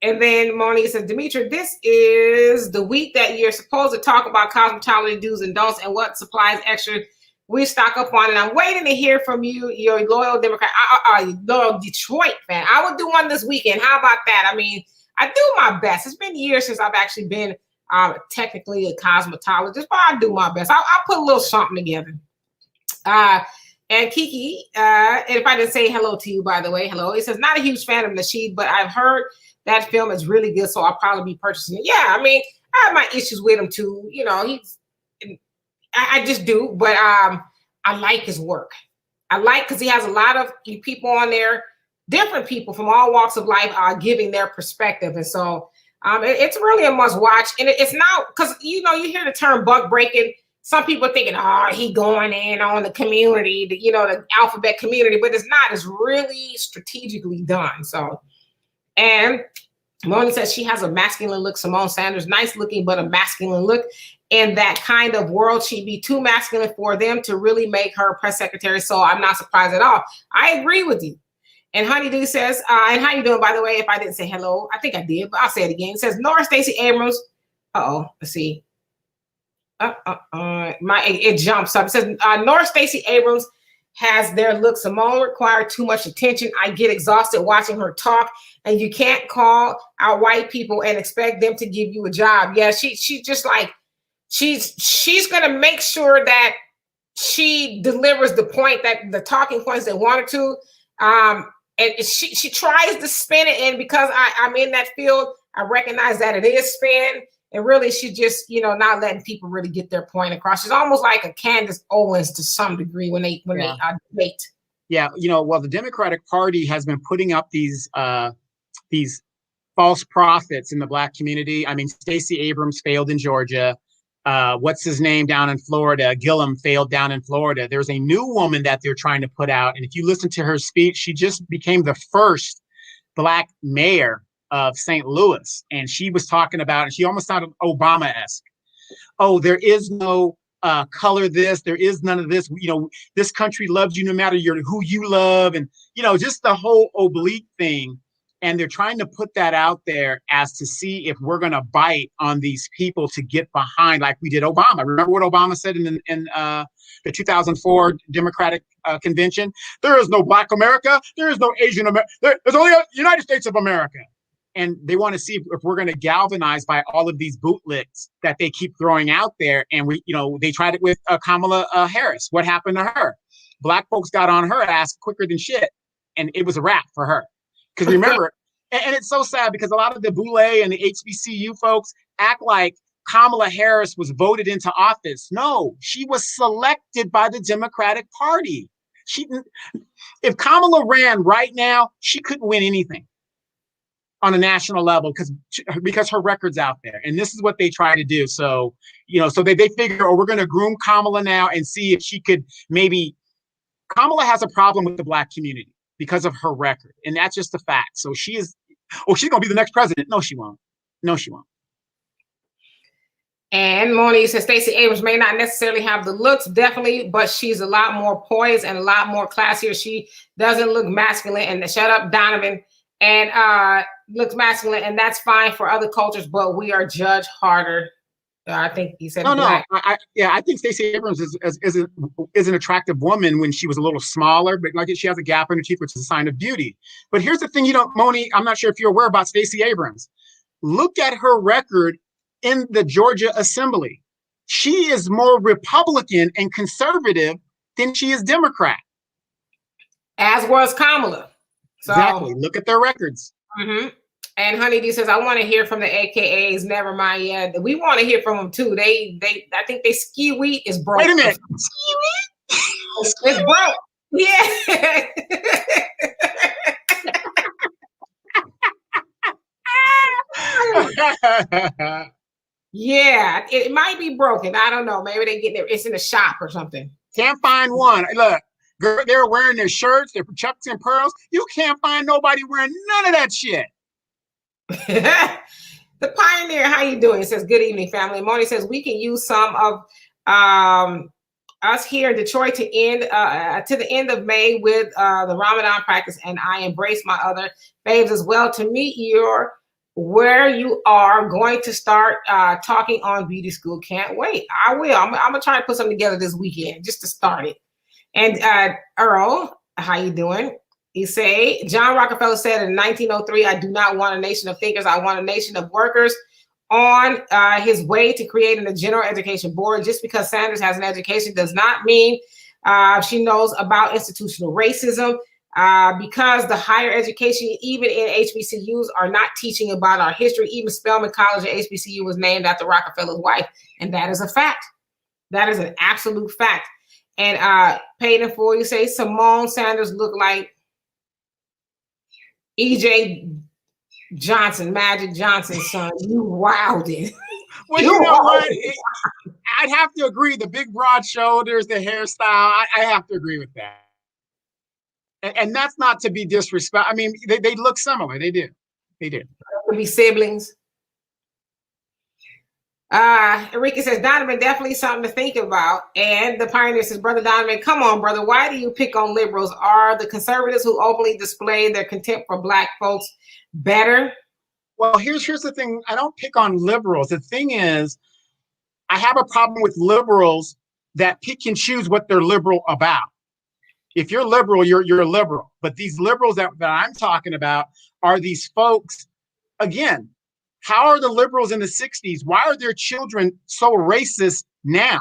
And then Moni says, Demetra, this is the week that you're supposed to talk about cosmetology do's and don'ts and what supplies extra we stock up on. And I'm waiting to hear from you, your loyal Democrat, loyal Detroit fan. I will do one this weekend. How about that? I mean, I do my best. It's been years since I've actually been technically a cosmetologist, but I do my best. I'll put a little something together. And Kiki, and if I didn't say hello to you, by the way, hello. It says, not a huge fan of Nasheed, but I've heard that film is really good, so I'll probably be purchasing it. Yeah, I mean, I have my issues with him too. I just do, but I like his work. Because he has a lot of people on there, different people from all walks of life are giving their perspective. And so it's really a must watch. And it's not, because, you hear the term Buck Breaking. Some people are thinking, he going in on the community, the alphabet community, but it's not. It's really strategically done. So, and Moni says she has a masculine look. Simone Sanders, nice looking, but a masculine look. In that kind of world, she'd be too masculine for them to really make her press secretary. So I'm not surprised at all. I agree with you. And Honeydew says, and how you doing, by the way, if I didn't say hello? I think I did, but I'll say it again. It says, Nora Stacey Abrams. Let's see. It jumps up. It says, Nora Stacey Abrams has their look. Simone required too much attention. I get exhausted watching her talk, and you can't call out white people and expect them to give you a job. Yeah, she just like, she's gonna make sure that she delivers the point, that the talking points they wanted to. And she tries to spin it, and because I'm in that field, I recognize that it is spin. And really, she just, not letting people really get their point across. She's almost like a Candace Owens to some degree when they debate. Yeah, well, the Democratic Party has been putting up these false prophets in the Black community. I mean, Stacey Abrams failed in Georgia. What's his name down in Florida? Gillum failed down in Florida. There's a new woman that they're trying to put out. And if you listen to her speech, she just became the first Black mayor of St. Louis. And she was talking about, and she almost sounded Obama-esque. Oh, there is no color this, there is none of this. This country loves you no matter who you love. And, just the whole oblique thing. And they're trying to put that out there as to see if we're going to bite on these people to get behind, like we did Obama. Remember what Obama said in the 2004 Democratic convention? There is no Black America. There is no Asian America. There's only a United States of America. And they want to see if we're going to galvanize by all of these bootlicks that they keep throwing out there. And they tried it with Kamala Harris. What happened to her? Black folks got on her ass quicker than shit, and it was a wrap for her. Because remember, and it's so sad because a lot of the Boule and the HBCU folks act like Kamala Harris was voted into office. No, she was selected by the Democratic Party. If Kamala ran right now, she couldn't win anything on a national level because her record's out there. And this is what they try to do. So, so they figure, we're going to groom Kamala now and see if she could maybe. Kamala has a problem with the Black community because of her record. And that's just a fact. So she's going to be the next president. No, she won't. No, she won't. And Moni says Stacey Abrams may not necessarily have the looks, definitely, but she's a lot more poised and a lot more classier. She doesn't look masculine. And shut up, Donovan. And looks masculine. And that's fine for other cultures, but we are judged harder. I think he said. No. I think Stacey Abrams is an attractive woman when she was a little smaller, but like she has a gap in her teeth, which is a sign of beauty. But here's the thing, Moni, I'm not sure if you're aware about Stacey Abrams. Look at her record in the Georgia Assembly. She is more Republican and conservative than she is Democrat. As was Kamala. So, exactly. Look at their records. Mm-hmm. And Honeydee says, I want to hear from the AKAs. Never mind. Yeah, we want to hear from them too. I think they ski wheat is broke. Wait a minute. Ski wheat? It's broke. Yeah. Yeah, it might be broken. I don't know. Maybe they get it's in a shop or something. Can't find one. Look, they're wearing their shirts, their chucks and pearls. You can't find nobody wearing none of that shit. The Pioneer, how you doing? It says, good evening, family. Moni says we can use some of us here in Detroit to the end of May with the Ramadan practice, and I embrace my other faves as well to meet where you are going to start talking on beauty school. Can't wait. I will. I'm gonna try to put something together this weekend just to start it. And Earl, how you doing? He say, John Rockefeller said in 1903, I do not want a nation of thinkers. I want a nation of workers. On his way to creating a general education board. Just because Sanders has an education does not mean she knows about institutional racism. Because the higher education, even in HBCUs, are not teaching about our history. Even Spelman College at HBCU was named after Rockefeller's wife. And that is a fact. That is an absolute fact. And paid in full, you say Simone Sanders looked like E.J. Johnson, Magic Johnson's son. You wildin'. Well, you know what? I'd have to agree. The big broad shoulders, the hairstyle, I have to agree with that. And that's not to be disrespectful. I mean, they look similar. They do. They do. Could be siblings. Enrique says, Donovan, definitely something to think about. And the Pioneer says, Brother Donovan, come on, brother. Why do you pick on liberals? Are the conservatives who openly display their contempt for Black folks better? Well, here's the thing. I don't pick on liberals. The thing is, I have a problem with liberals that pick and choose what they're liberal about. If you're liberal, you're a liberal. But these liberals that I'm talking about are these folks, again, how are the liberals in the 60s? Why are their children so racist now?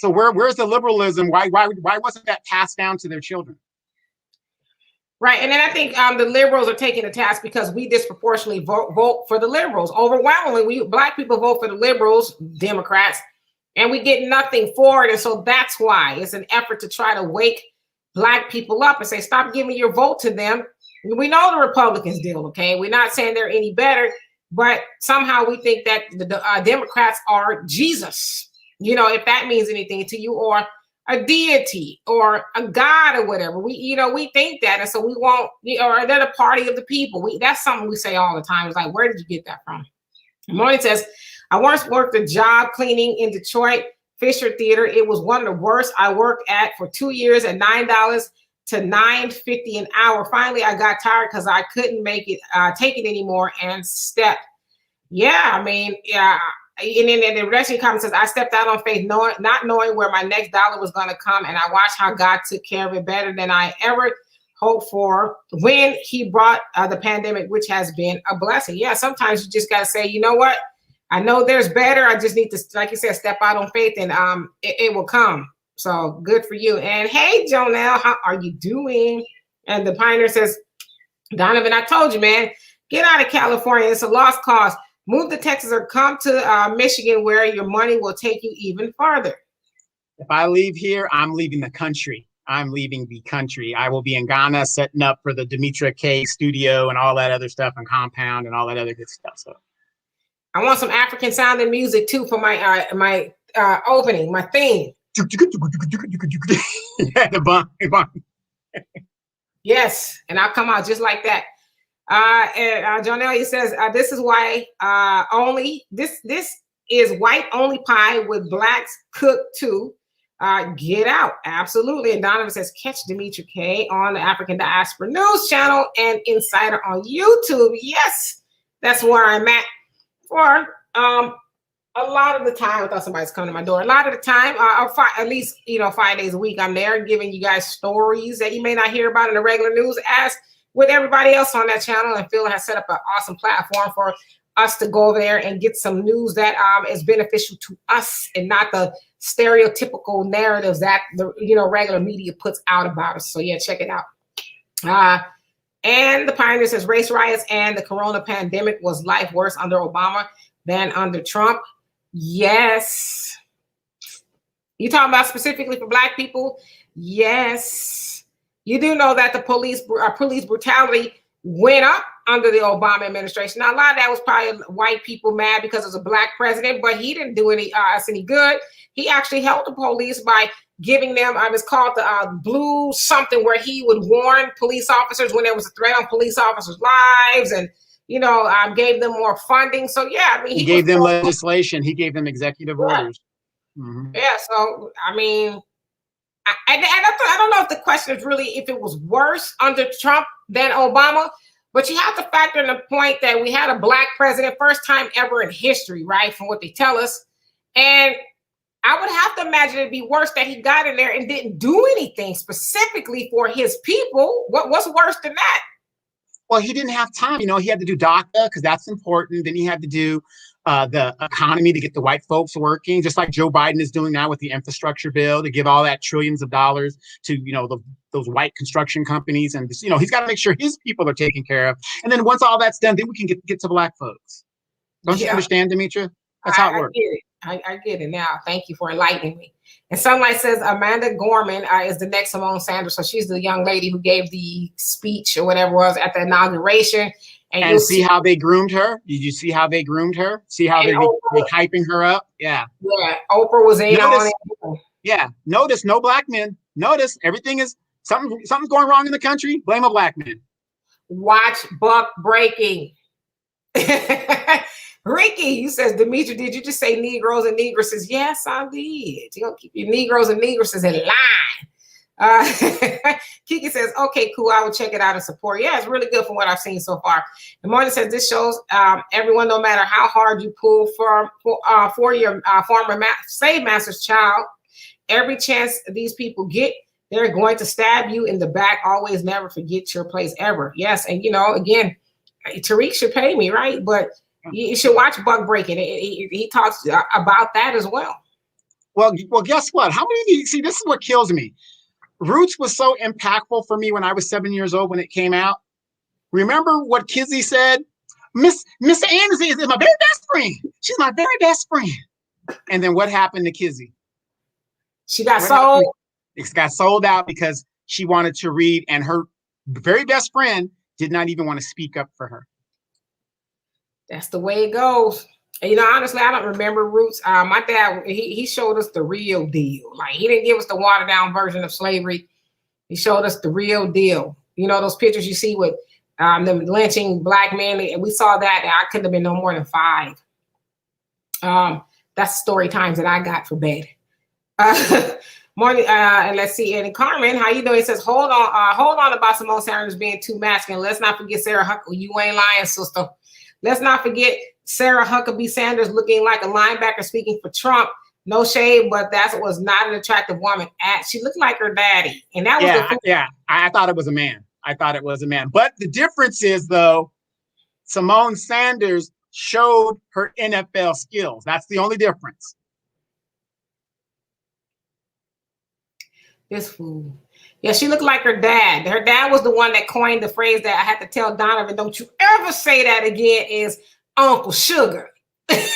So where's the liberalism? Why wasn't that passed down to their children? Right. And then I think the liberals are taking the task because we disproportionately vote for the liberals. Overwhelmingly, we Black people vote for the liberals, Democrats, and we get nothing for it. And so that's why it's an effort to try to wake Black people up and say, stop giving your vote to them. We know the Republicans deal, okay? We're not saying they're any better, but somehow we think that the Democrats are Jesus. You know, if that means anything to you, or a deity or a god or whatever. We think that. And so we won't, or they're the party of the people. That's something we say all the time. It's like, where did you get that from? Morning says, I once worked a job cleaning in Detroit, Fisher Theater. It was one of the worst I worked at for 2 years at $9 to $9.50 an hour. Finally, I got tired because I couldn't take it anymore and stepped. Yeah, I mean, yeah. And then the rest of the comment says, I stepped out on faith, not knowing where my next dollar was going to come. And I watched how God took care of it better than I ever hoped for when he brought the pandemic, which has been a blessing. Yeah, sometimes you just got to say, you know what? I know there's better. I just need to, like you said, step out on faith and it will come. So good for you. And hey, Jonelle, how are you doing? And the Pioneer says, Donovan, I told you, man, get out of California. It's a lost cause. Move to Texas or come to Michigan where your money will take you even farther. If I leave here, I'm leaving the country. I'm leaving the country. I will be in Ghana setting up for the Demetra K studio and all that other stuff and Compound and all that other good stuff. So I want some African sounding music too for my opening, my theme. Yeah, the bomb. Yes, and I'll come out just like that. And Jonelle says, this is why this is white only pie with blacks cooked too. Get out. Absolutely. And Donovan says, catch Demetra K on the African Diaspora News Channel and Insider on YouTube. Yes, that's where I'm at for a lot of the time. I thought somebody's coming to my door. A lot of the time, at least 5 days a week, I'm there giving you guys stories that you may not hear about in the regular news as with everybody else on that channel. And Phil has set up an awesome platform for us to go over there and get some news that is beneficial to us and not the stereotypical narratives that the regular media puts out about us. So yeah, check it out. And the Pioneer says race riots and the corona pandemic was life worse under Obama than under Trump. Yes. You talking about specifically for Black people? Yes. You do know that the police brutality went up under the Obama administration. Now, a lot of that was probably white people mad because it was a Black president, but he didn't do us any good. He actually helped the police by giving them, it's called the blue something, where he would warn police officers when there was a threat on police officers' lives and, gave them more funding. So, yeah, I mean, he gave them legislation. He gave them executive orders. Mm-hmm. Yeah, so, I mean, I don't know if the question is really if it was worse under Trump than Obama, but you have to factor in the point that we had a Black president, first time ever in history, right, from what they tell us. And I would have to imagine it'd be worse that he got in there and didn't do anything specifically for his people. What's worse than that? Well, he didn't have time. He had to do DACA because that's important. Then he had to do the economy to get the white folks working, just like Joe Biden is doing now with the infrastructure bill to give all that trillions of dollars to, those white construction companies. And, he's got to make sure his people are taken care of. And then once all that's done, then we can get to Black folks. Don't you understand, Demetra? That's how it works. I get it. I get it now. Thank you for enlightening me. And Sunlight says Amanda Gorman is the next Simone Sanders. So she's the young lady who gave the speech or whatever it was at the inauguration. And see how they groomed her? Did you see how they groomed her? See how they're hyping her up? Yeah. Yeah. Oprah was in on it. Yeah. Notice no Black men. Notice everything is something's going wrong in the country. Blame a Black man. Watch Buck Breaking. Ricky, you says, Demetra, did you just say Negroes and Negresses? Yes, I did. You're going to keep your Negroes and Negresses in line. Kiki says, okay, cool. I will check it out and support. Yeah, it's really good from what I've seen so far. The Morning says this shows everyone, no matter how hard you pull for your former slave master's child, every chance these people get, they're going to stab you in the back. Always never forget your place ever. Yes. And, again, Tariq should pay me, right? But you should watch Buck Breaking. He talks about that as well. Well, guess what? How many of you see? This is what kills me. Roots was so impactful for me when I was 7 years old when it came out. Remember what Kizzy said? Miss Anderson is my very best friend. She's my very best friend. And then what happened to Kizzy? She got sold. It got sold out because she wanted to read, and her very best friend did not even want to speak up for her. That's the way it goes. And, honestly, I don't remember Roots. My dad, he showed us the real deal. Like, he didn't give us the watered down version of slavery. He showed us the real deal. Those pictures you see with them lynching black men, and we saw that. I couldn't have been no more than 5. That's story times that I got for bed. Morning, and let's see. And Carmen, how you doing? He says, hold on about Simone Sanders being too masculine. Let's not forget Sarah Huckabee. You ain't lying, sister. Let's not forget Sarah Huckabee Sanders looking like a linebacker speaking for Trump. No shade, but that was not an attractive woman. She looked like her daddy. And that was I thought it was a man. But the difference is, though, Simone Sanders showed her NFL skills. That's the only difference. This fool. Yeah, she looked like her dad. Her dad was the one that coined the phrase that I had to tell Donovan, don't you ever say that again, is Uncle Sugar. They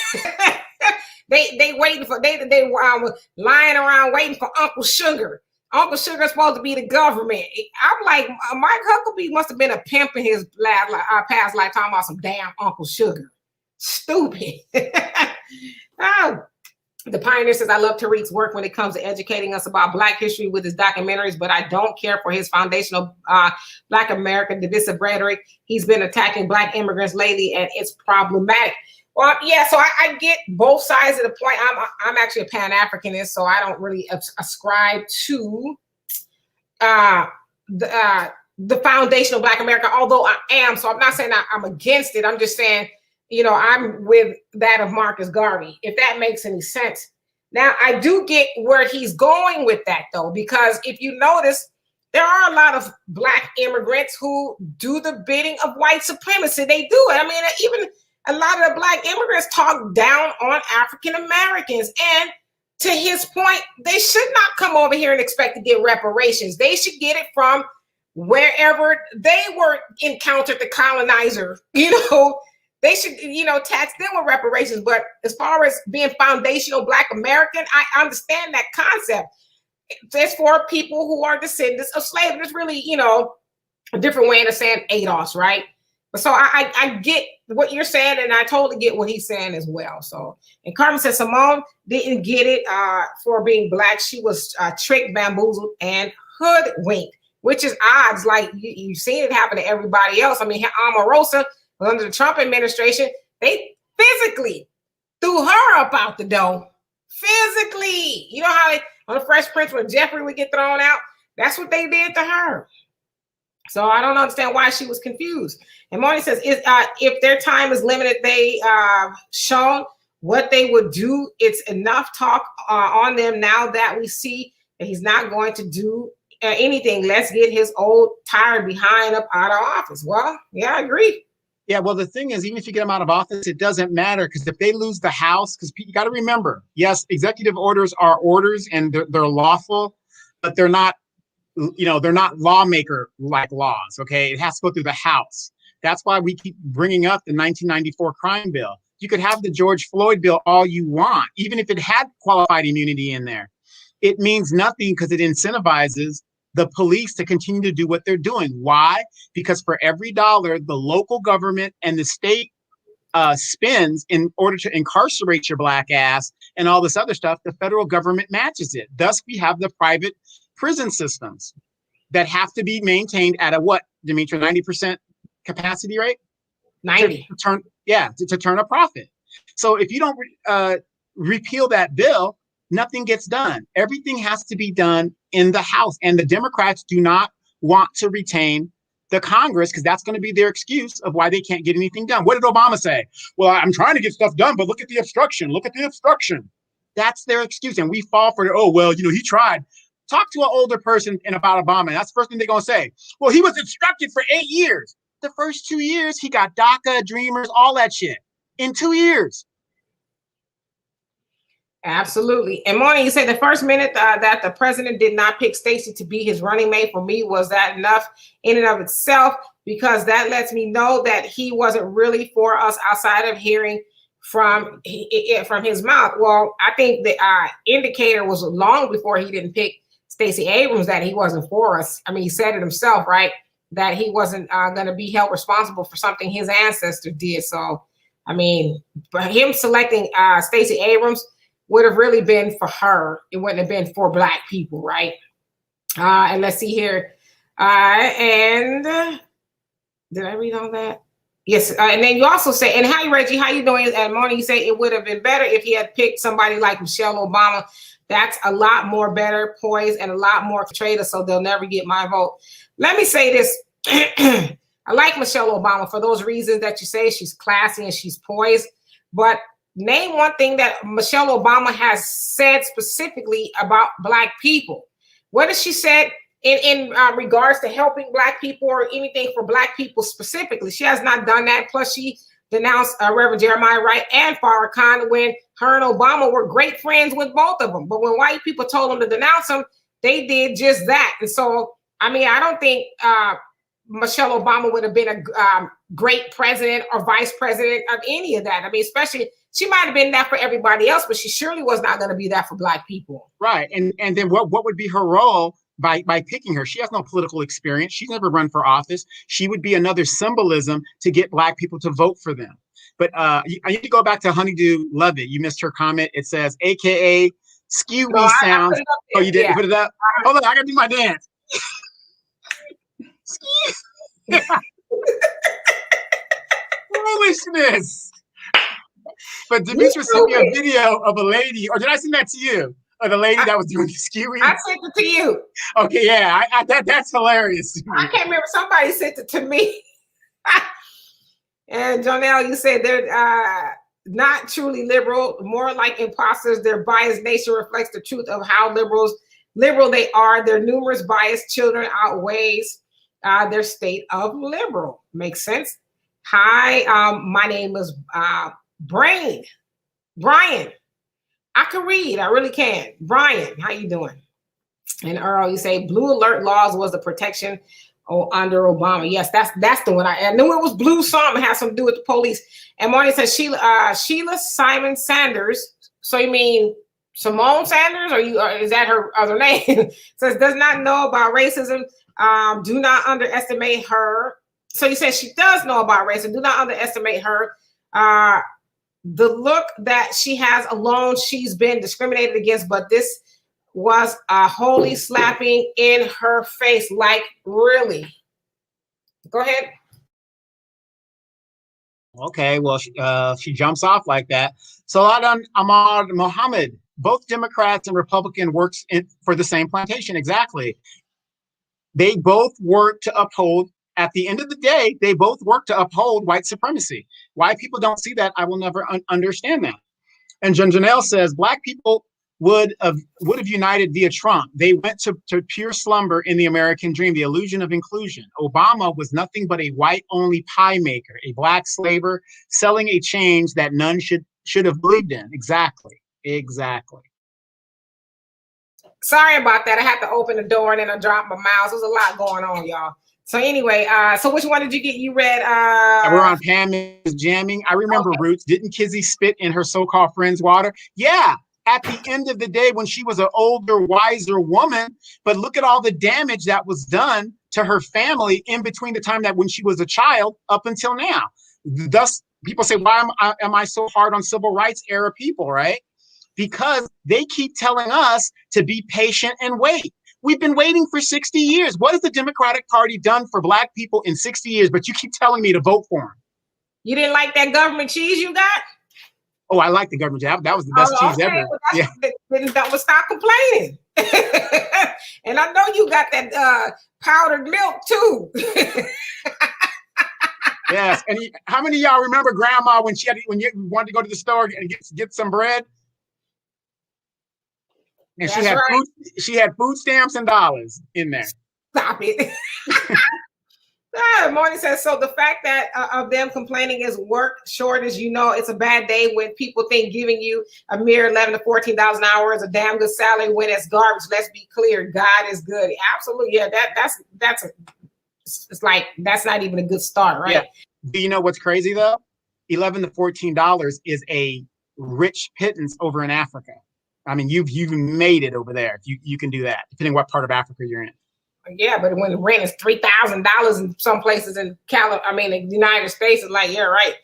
waiting for, they were lying around waiting for Uncle Sugar. Uncle Sugar's supposed to be the government. I'm like, Mike Huckabee must have been a pimp in his past life talking about some damn Uncle Sugar. Stupid. The Pioneer says, I love Tariq's work when it comes to educating us about Black history with his documentaries, but I don't care for his foundational Black American divisive rhetoric. He's been attacking Black immigrants lately, and it's problematic. Well, yeah, so I get both sides of the point. I'm actually a Pan-Africanist, so I don't really ascribe to the foundational Black America, although I am. So I'm not saying I'm against it. I'm just saying, I'm with that of Marcus Garvey, if that makes any sense. Now, I do get where he's going with that, though, because if you notice, there are a lot of Black immigrants who do the bidding of white supremacy. They do it. I mean, even a lot of the Black immigrants talk down on African Americans. And to his point, they should not come over here and expect to get reparations. They should get it from wherever they were encountered the colonizer, They should, tax them with reparations. But as far as being foundational Black American, I understand that concept. It's for people who are descendants of slavery. It's really, a different way of saying ADOS, right? So I get what you're saying, and I totally get what he's saying as well. So, and Carmen says Simone didn't get it for being Black. She was tricked, bamboozled, and hoodwinked, which is odds. Like you've seen it happen to everybody else. I mean, Omarosa, under the Trump administration, they physically threw her up out the door. Physically. You know how on the Fresh Prince when Jeffrey would get thrown out? That's what they did to her. So I don't understand why she was confused. And Marty says, if their time is limited, they shown what they would do. It's enough talk on them now that we see that he's not going to do anything. Let's get his old tired behind up out of office. Well, yeah, I agree. Yeah, well, the thing is, even if you get them out of office, it doesn't matter, because if they lose the House, because you got to remember, yes, executive orders are orders and they're lawful, but they're not, they're not lawmaker-like laws, okay? It has to go through the House. That's why we keep bringing up the 1994 crime bill. You could have the George Floyd bill all you want, even if it had qualified immunity in there. It means nothing because it incentivizes the police to continue to do what they're doing. Why? Because for every dollar the local government and the state spends in order to incarcerate your Black ass and all this other stuff, the federal government matches it. Thus, we have the private prison systems that have to be maintained at a what, Demetra, 90% capacity rate? 90. To turn a profit. So if you don't repeal that bill, nothing gets done. Everything has to be done in the House. And the Democrats do not want to retain the Congress because that's going to be their excuse of why they can't get anything done. What did Obama say? Well, I'm trying to get stuff done, but look at the obstruction. Look at the obstruction. That's their excuse. And we fall for it. Oh, well, he tried. Talk to an older person about Obama. That's the first thing they're going to say. Well, he was obstructed for 8 years. The first 2 years, he got DACA, Dreamers, all that shit in 2 years. Absolutely. And Morning, you said the first minute that the president did not pick Stacey to be his running mate, for me, was that enough in and of itself? Because that lets me know that he wasn't really for us outside of hearing from his mouth. Well, I think the indicator was long before he didn't pick Stacey Abrams that he wasn't for us. I mean, he said it himself, right? That he wasn't going to be held responsible for something his ancestors did. So, I mean, for him selecting Stacey Abrams would have really been for her. It wouldn't have been for Black people, right? And let's see here. And did I read all that? Yes. And then you also say, and hi, Reggie, how you doing? And Morning, you say it would have been better if he had picked somebody like Michelle Obama. That's a lot more better poised and a lot more traitor, so they'll never get my vote. Let me say this. I like Michelle Obama for those reasons that you say. She's classy and she's poised, but name one thing that Michelle Obama has said specifically about Black people. What has she said in regards to helping Black people or anything for Black people specifically? She has not done that. Plus, she denounced Reverend Jeremiah Wright and Farrakhan when her and Obama were great friends with both of them. But when white people told them to denounce them, they did just that. And so, I mean, I don't think Michelle Obama would have been a great president or vice president of any of that. I mean, especially, she might have been that for everybody else, but she surely was not going to be that for Black people. Right. And then what would be her role by picking her? She has no political experience. She's never run for office. She would be another symbolism to get Black people to vote for them. But I need to go back to Honeydew Lovett. You missed her comment. It says, AKA skew me sounds. Oh, you didn't put it up? Hold on, I got to do my dance. Foolishness. But Demetra sent me a video of a lady, or did I send that to you? Of the lady that was doing the skewing? I sent it to you. Okay, yeah, that's hilarious. I can't remember. Somebody sent it to me. And Jonelle, you said they're not truly liberal, more like imposters. Their biased nature reflects the truth of how liberal they are. Their numerous biased children outweighs their state of liberal. Makes sense? Hi, my name is Brian. I can read. I really can. Brian, how you doing? And Earl, you say blue alert laws was the protection under Obama. Yes, that's the one. I knew it was blue something. It has something to do with the police. And Marty says Sheila Simon Sanders. So you mean Simone Sanders, or is that her other name? Says does not know about racism. Do not underestimate her. So you said she does know about racism. Do not underestimate her. The look that she has alone, she's been discriminated against, but this was a holy slapping in her face. Like, really? Go ahead. Okay, well, she jumps off like that. Salah Ahmad Mohammed, both Democrats and Republican works for the same plantation. Exactly. They both work to uphold. At the end of the day, they both work to uphold white supremacy. Why people don't see that, I will never understand that. And Janelle says, Black people would have united via Trump. They went to pure slumber in the American dream, the illusion of inclusion. Obama was nothing but a white-only pie maker, a Black slaver, selling a change that none should have believed in. Exactly. Sorry about that. I had to open the door and then I dropped my mouse. There's a lot going on, y'all. So anyway, so which one did you get? You read we're on Pam is jamming. I remember okay. Roots. Didn't Kizzy spit in her so-called friend's water? Yeah, at the end of the day when she was an older, wiser woman, but look at all the damage that was done to her family in between the time that when she was a child up until now. Thus, people say, why am I so hard on civil rights era people, right? Because they keep telling us to be patient and wait. We've been waiting for 60 years. What has the Democratic Party done for Black people in 60 years? But you keep telling me to vote for them. You didn't like that government cheese you got? Oh, I like the government cheese. That was the best cheese ever. Well, yeah. That was stop complaining. And I know you got that powdered milk too. Yes. And how many of y'all remember Grandma when you wanted to go to the store and get some bread? And she had food stamps and dollars in there. Stop it. Morning says, so the fact that of them complaining is work shortage, it's a bad day when people think giving you a mere 11 to 14,000 hours a damn good salary when it's garbage. Let's be clear. God is good. Absolutely. Yeah. It's like, that's not even a good start, right? Yeah. Do you know what's crazy though? $11 to $14 is a rich pittance over in Africa. I mean, you've made it over there. You can do that, depending what part of Africa you're in. Yeah, but when the rent is $3,000 in some places in the United States, it's like, yeah, right.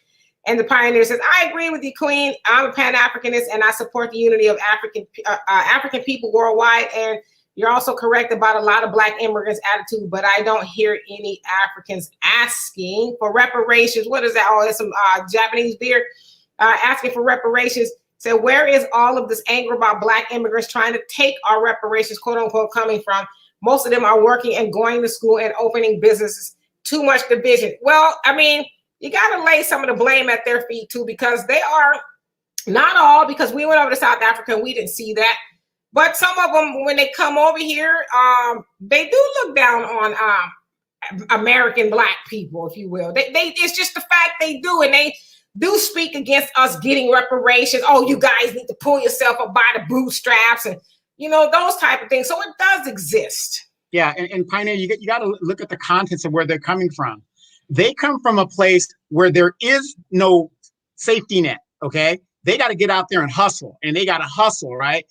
And the Pioneer says, I agree with you, Queen. I'm a Pan-Africanist and I support the unity of African people worldwide. And you're also correct about a lot of Black immigrants' attitude, but I don't hear any Africans asking for reparations. What is that? Oh, it's some Japanese beer asking for reparations. So where is all of this anger about Black immigrants trying to take our reparations, quote unquote, coming from? Most of them are working and going to school and opening businesses. Too much division. Well, I mean, you got to lay some of the blame at their feet too, because they are not all, because we went over to South Africa and we didn't see that. But some of them, when they come over here, they do look down on American Black people, if you will. It's just the fact they do, and they do speak against us getting reparations. Oh, you guys need to pull yourself up by the bootstraps and those type of things. So it does exist. Yeah, and Pioneer, you got to look at the contents of where they're coming from. They come from a place where there is no safety net, okay? They got to get out there and hustle, and they got to hustle, right?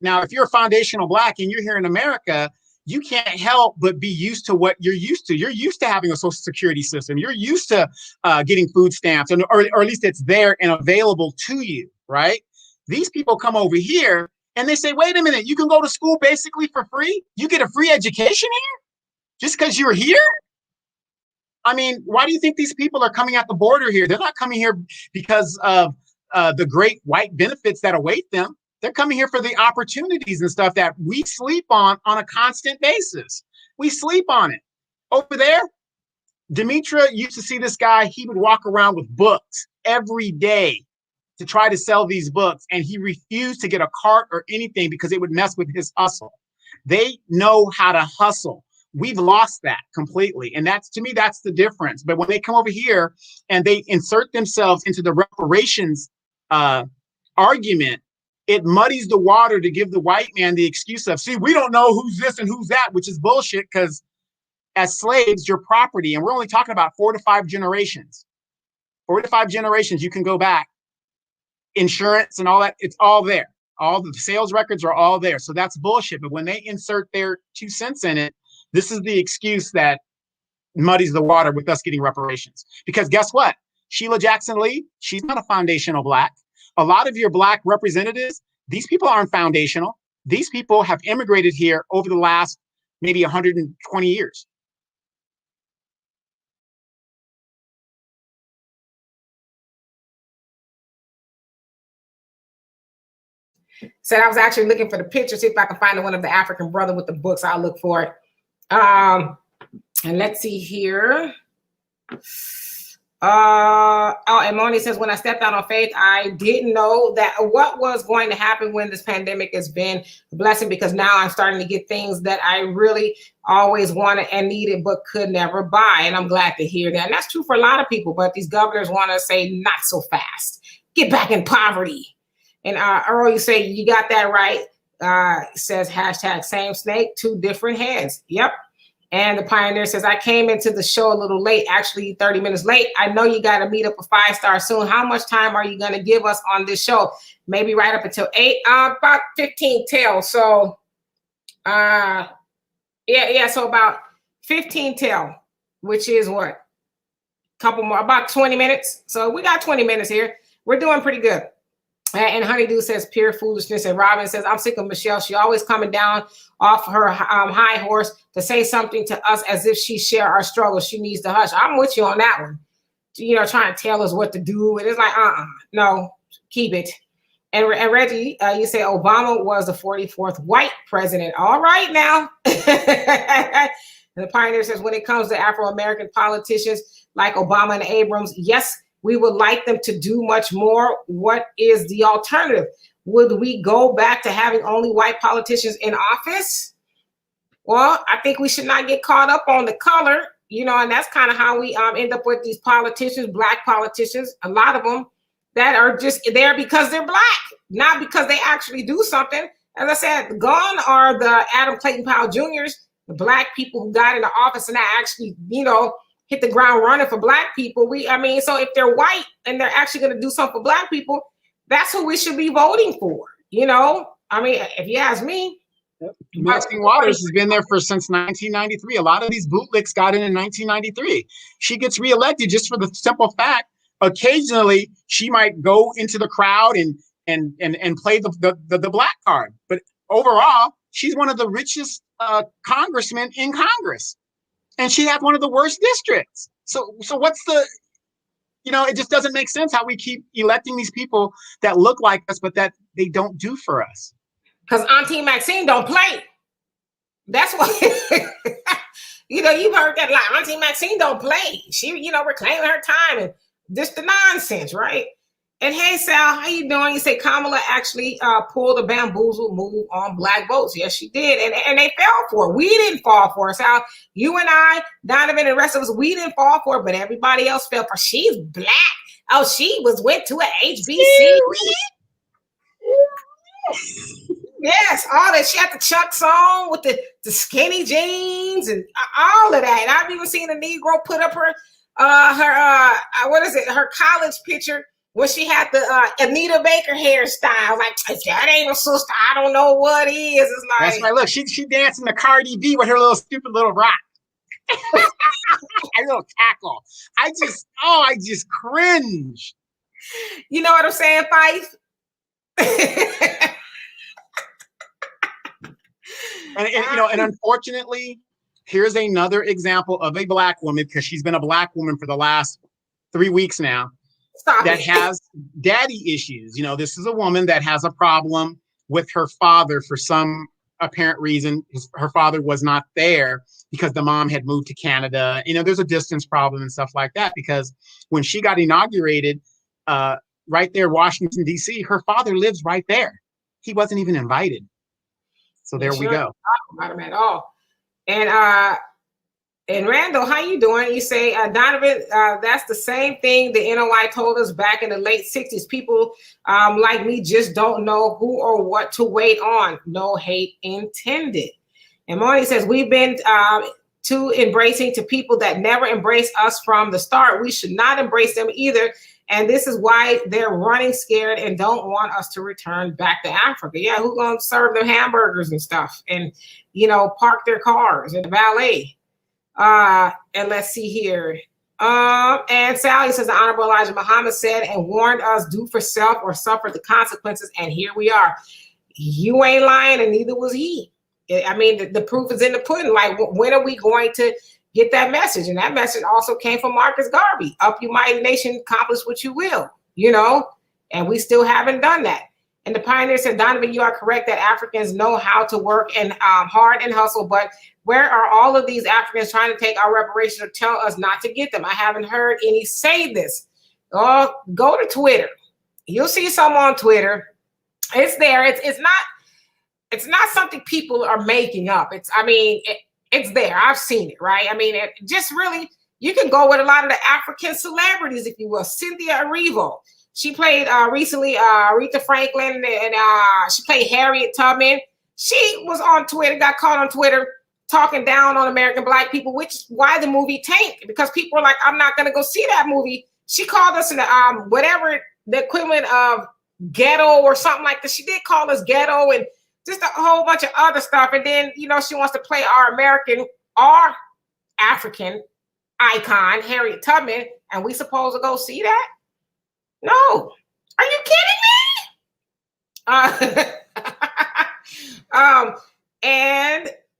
Now, if you're a foundational Black and you're here in America, you can't help but be used to what you're used to. You're used to having a social security system. You're used to getting food stamps, or at least it's there and available to you, right? These people come over here and they say, wait a minute, you can go to school basically for free? You get a free education here just because you're here? I mean, why do you think these people are coming at the border here? They're not coming here because of the great white benefits that await them. They're coming here for the opportunities and stuff that we sleep on a constant basis. We sleep on it. Over there, Demetra used to see this guy. He would walk around with books every day to try to sell these books, and he refused to get a cart or anything because it would mess with his hustle. They know how to hustle. We've lost that completely. And to me, that's the difference. But when they come over here and they insert themselves into the reparations argument, it muddies the water to give the white man the excuse of, see, we don't know who's this and who's that, which is bullshit, because as slaves, you're property. And we're only talking about 4 to 5 generations. 4 to 5 generations, you can go back. Insurance and all that, it's all there. All the sales records are all there. So that's bullshit. But when they insert their 2 cents in it, this is the excuse that muddies the water with us getting reparations. Because guess what? Sheila Jackson Lee, she's not a foundational Black. A lot of your Black representatives, these people aren't foundational. These people have immigrated here over the last maybe 120 years. Said I was actually looking for the picture, see if I can find one of the African brother with the books. I'll look for it. And let's see here. And Moni says, when I stepped out on faith, I didn't know that what was going to happen when this pandemic has been a blessing, because now I'm starting to get things that I really always wanted and needed, but could never buy. And I'm glad to hear that. And that's true for a lot of people, but these governors want to say not so fast. Get back in poverty. And Earl, you say you got that right. Says hashtag same snake, 2 different heads. Yep. And the Pioneer says, I came into the show a little late, actually 30 minutes late. I know you got to meet up a 5-star soon. How much time are you going to give us on this show? Maybe right up until 8, about 15 till. So, so about 15 till, which is what? Couple more, about 20 minutes. So we got 20 minutes here. We're doing pretty good. And Honeydew says pure foolishness. And Robin says, I'm sick of Michelle. She always coming down off her high horse to say something to us as if she share our struggles. She needs to hush. I'm with you on that one. Trying to tell us what to do. And it's like, no, keep it. And Reggie, you say Obama was the 44th white president. All right now. And the Pioneer says, when it comes to Afro-American politicians like Obama and Abrams, yes, we would like them to do much more. What is the alternative? Would we go back to having only white politicians in office? Well, I think we should not get caught up on the color. And that's kind of how we end up with these politicians, Black politicians, a lot of them that are just there because they're Black, not because they actually do something. As I said, gone are the Adam Clayton Powell Jr.'s, the Black people who got into office and that actually, hit the ground running for Black people. So if they're white and they're actually going to do something for Black people, that's who we should be voting for. If you ask me. Maxine Waters has been there since 1993. A lot of these bootlicks got in 1993. She gets reelected just for the simple fact, occasionally she might go into the crowd and play the Black card. But overall, she's one of the richest congressmen in Congress. And she had one of the worst districts. So what's the, it just doesn't make sense how we keep electing these people that look like us, but that they don't do for us. Because Auntie Maxine don't play. That's what, you've heard that, like, Auntie Maxine don't play. She, reclaiming her time and just the nonsense, right? And hey, Sal, how you doing? You say Kamala actually pulled a bamboozle move on Black votes. Yes, she did. And they fell for it. We didn't fall for it, Sal. You and I, Donovan and the rest of us, we didn't fall for it, but everybody else fell for it. She's Black. Oh, she went to an HBC. Yes, all that. She had the Chucks on with the skinny jeans and all of that. And I've even seen a Negro put up her college picture when she had the Anita Baker hairstyle. Like, if that ain't a sister, I don't know what is. It's like, that's right. Look, she dancing to Cardi B with her little stupid little rock. A little cackle. I just cringe. You know what I'm saying, Fife? And unfortunately, here's another example of a Black woman, because she's been a Black woman for the last 3 weeks now, has daddy issues. This is a woman that has a problem with her father for some apparent reason. Her father was not there because the mom had moved to Canada. There's a distance problem and stuff like that, because when she got inaugurated right there, Washington, D.C., her father lives right there. He wasn't even invited. So there we go. Not about him at all. And Randall, how you doing? You say, Donovan, that's the same thing the NOI told us back in the late 60s. People like me just don't know who or what to wait on. No hate intended. And Moni says, we've been too embracing to people that never embraced us from the start. We should not embrace them either. And this is why they're running scared and don't want us to return back to Africa. Yeah, who's going to serve them hamburgers and stuff and, park their cars at the valet? And let's see here. And Sally says, the Honorable Elijah Muhammad said and warned us, do for self or suffer the consequences. And here we are. You ain't lying, and neither was he. The proof is in the pudding. Like, when are we going to get that message? And that message also came from Marcus Garvey. Up you mighty nation, accomplish what you will, and we still haven't done that. And the pioneer said, Donovan, you are correct that Africans know how to work and hard and hustle, but where are all of these Africans trying to take our reparations or tell us not to get them? I haven't heard any say this. Oh, go to Twitter. You'll see some on Twitter. It's there. It's not something people are making up. It's there. I've seen it, right? It just really, you can go with a lot of the African celebrities, if you will. Cynthia Erivo. She played recently Aretha Franklin, and she played Harriet Tubman. She was on Twitter, got caught on Twitter talking down on American Black people, which is why the movie tanked, because people are like, I'm not going to go see that movie. She called us in whatever the equivalent of ghetto or something like that. She did call us ghetto and just a whole bunch of other stuff. And then, she wants to play our African icon, Harriet Tubman, and we supposed to go see that? No. Are you kidding me?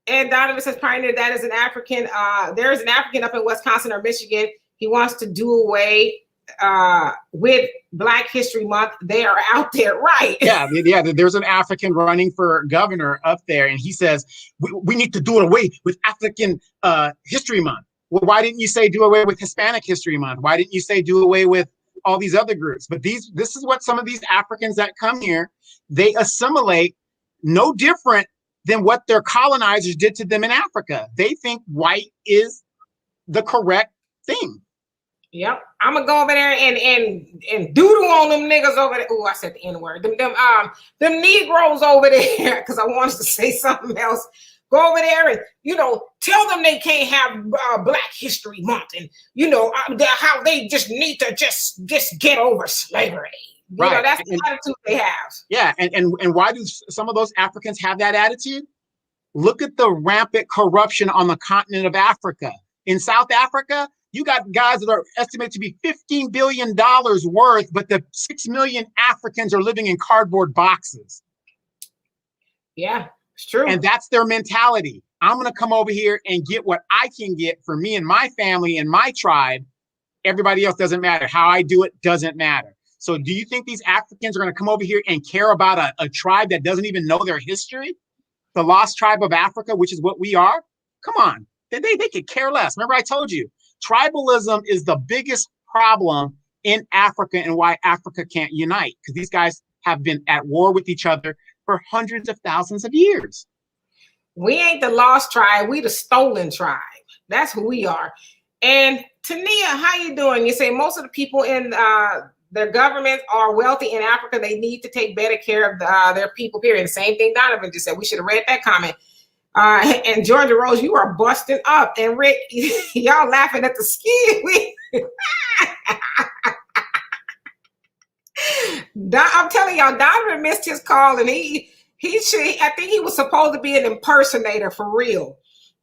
And Donovan says, Pioneer, that is an African. There is an African up in Wisconsin or Michigan. He wants to do away with Black History Month. They are out there, right? Yeah. There's an African running for governor up there, and he says we need to do away with African History Month. Well, why didn't you say do away with Hispanic History Month? Why didn't you say do away with all these other groups? But this is what some of these Africans that come here, they assimilate no different than what their colonizers did to them in Africa. They think white is the correct thing. Yep, I'm gonna go over there and doodle on them niggas over there. Oh, I said the N word. Them Negroes over there, because I wanted to say something else. Go over there and tell them they can't have Black History Month, and how they just need to just get over slavery. Right. That's the attitude they have. Yeah, and why do some of those Africans have that attitude? Look at the rampant corruption on the continent of Africa. In South Africa, you got guys that are estimated to be $15 billion worth, but the 6 million Africans are living in cardboard boxes. Yeah, it's true. And that's their mentality. I'm going to come over here and get what I can get for me and my family and my tribe. Everybody else doesn't matter. How I do it doesn't matter. So do you think these Africans are going to come over here and care about a tribe that doesn't even know their history? The lost tribe of Africa, which is what we are? Come on. They could care less. Remember, I told you, tribalism is the biggest problem in Africa and why Africa can't unite, because these guys have been at war with each other for hundreds of thousands of years. We ain't the lost tribe. We the stolen tribe. That's who we are. And Tania, how you doing? You say most of the people in their governments are wealthy in Africa. They need to take better care of their people, period. The same thing Donovan just said. We should have read that comment. And Georgia Rose, you are busting up. And Rick, y'all laughing at the ski. I'm telling y'all, Donovan missed his call, and I think he was supposed to be an impersonator for real.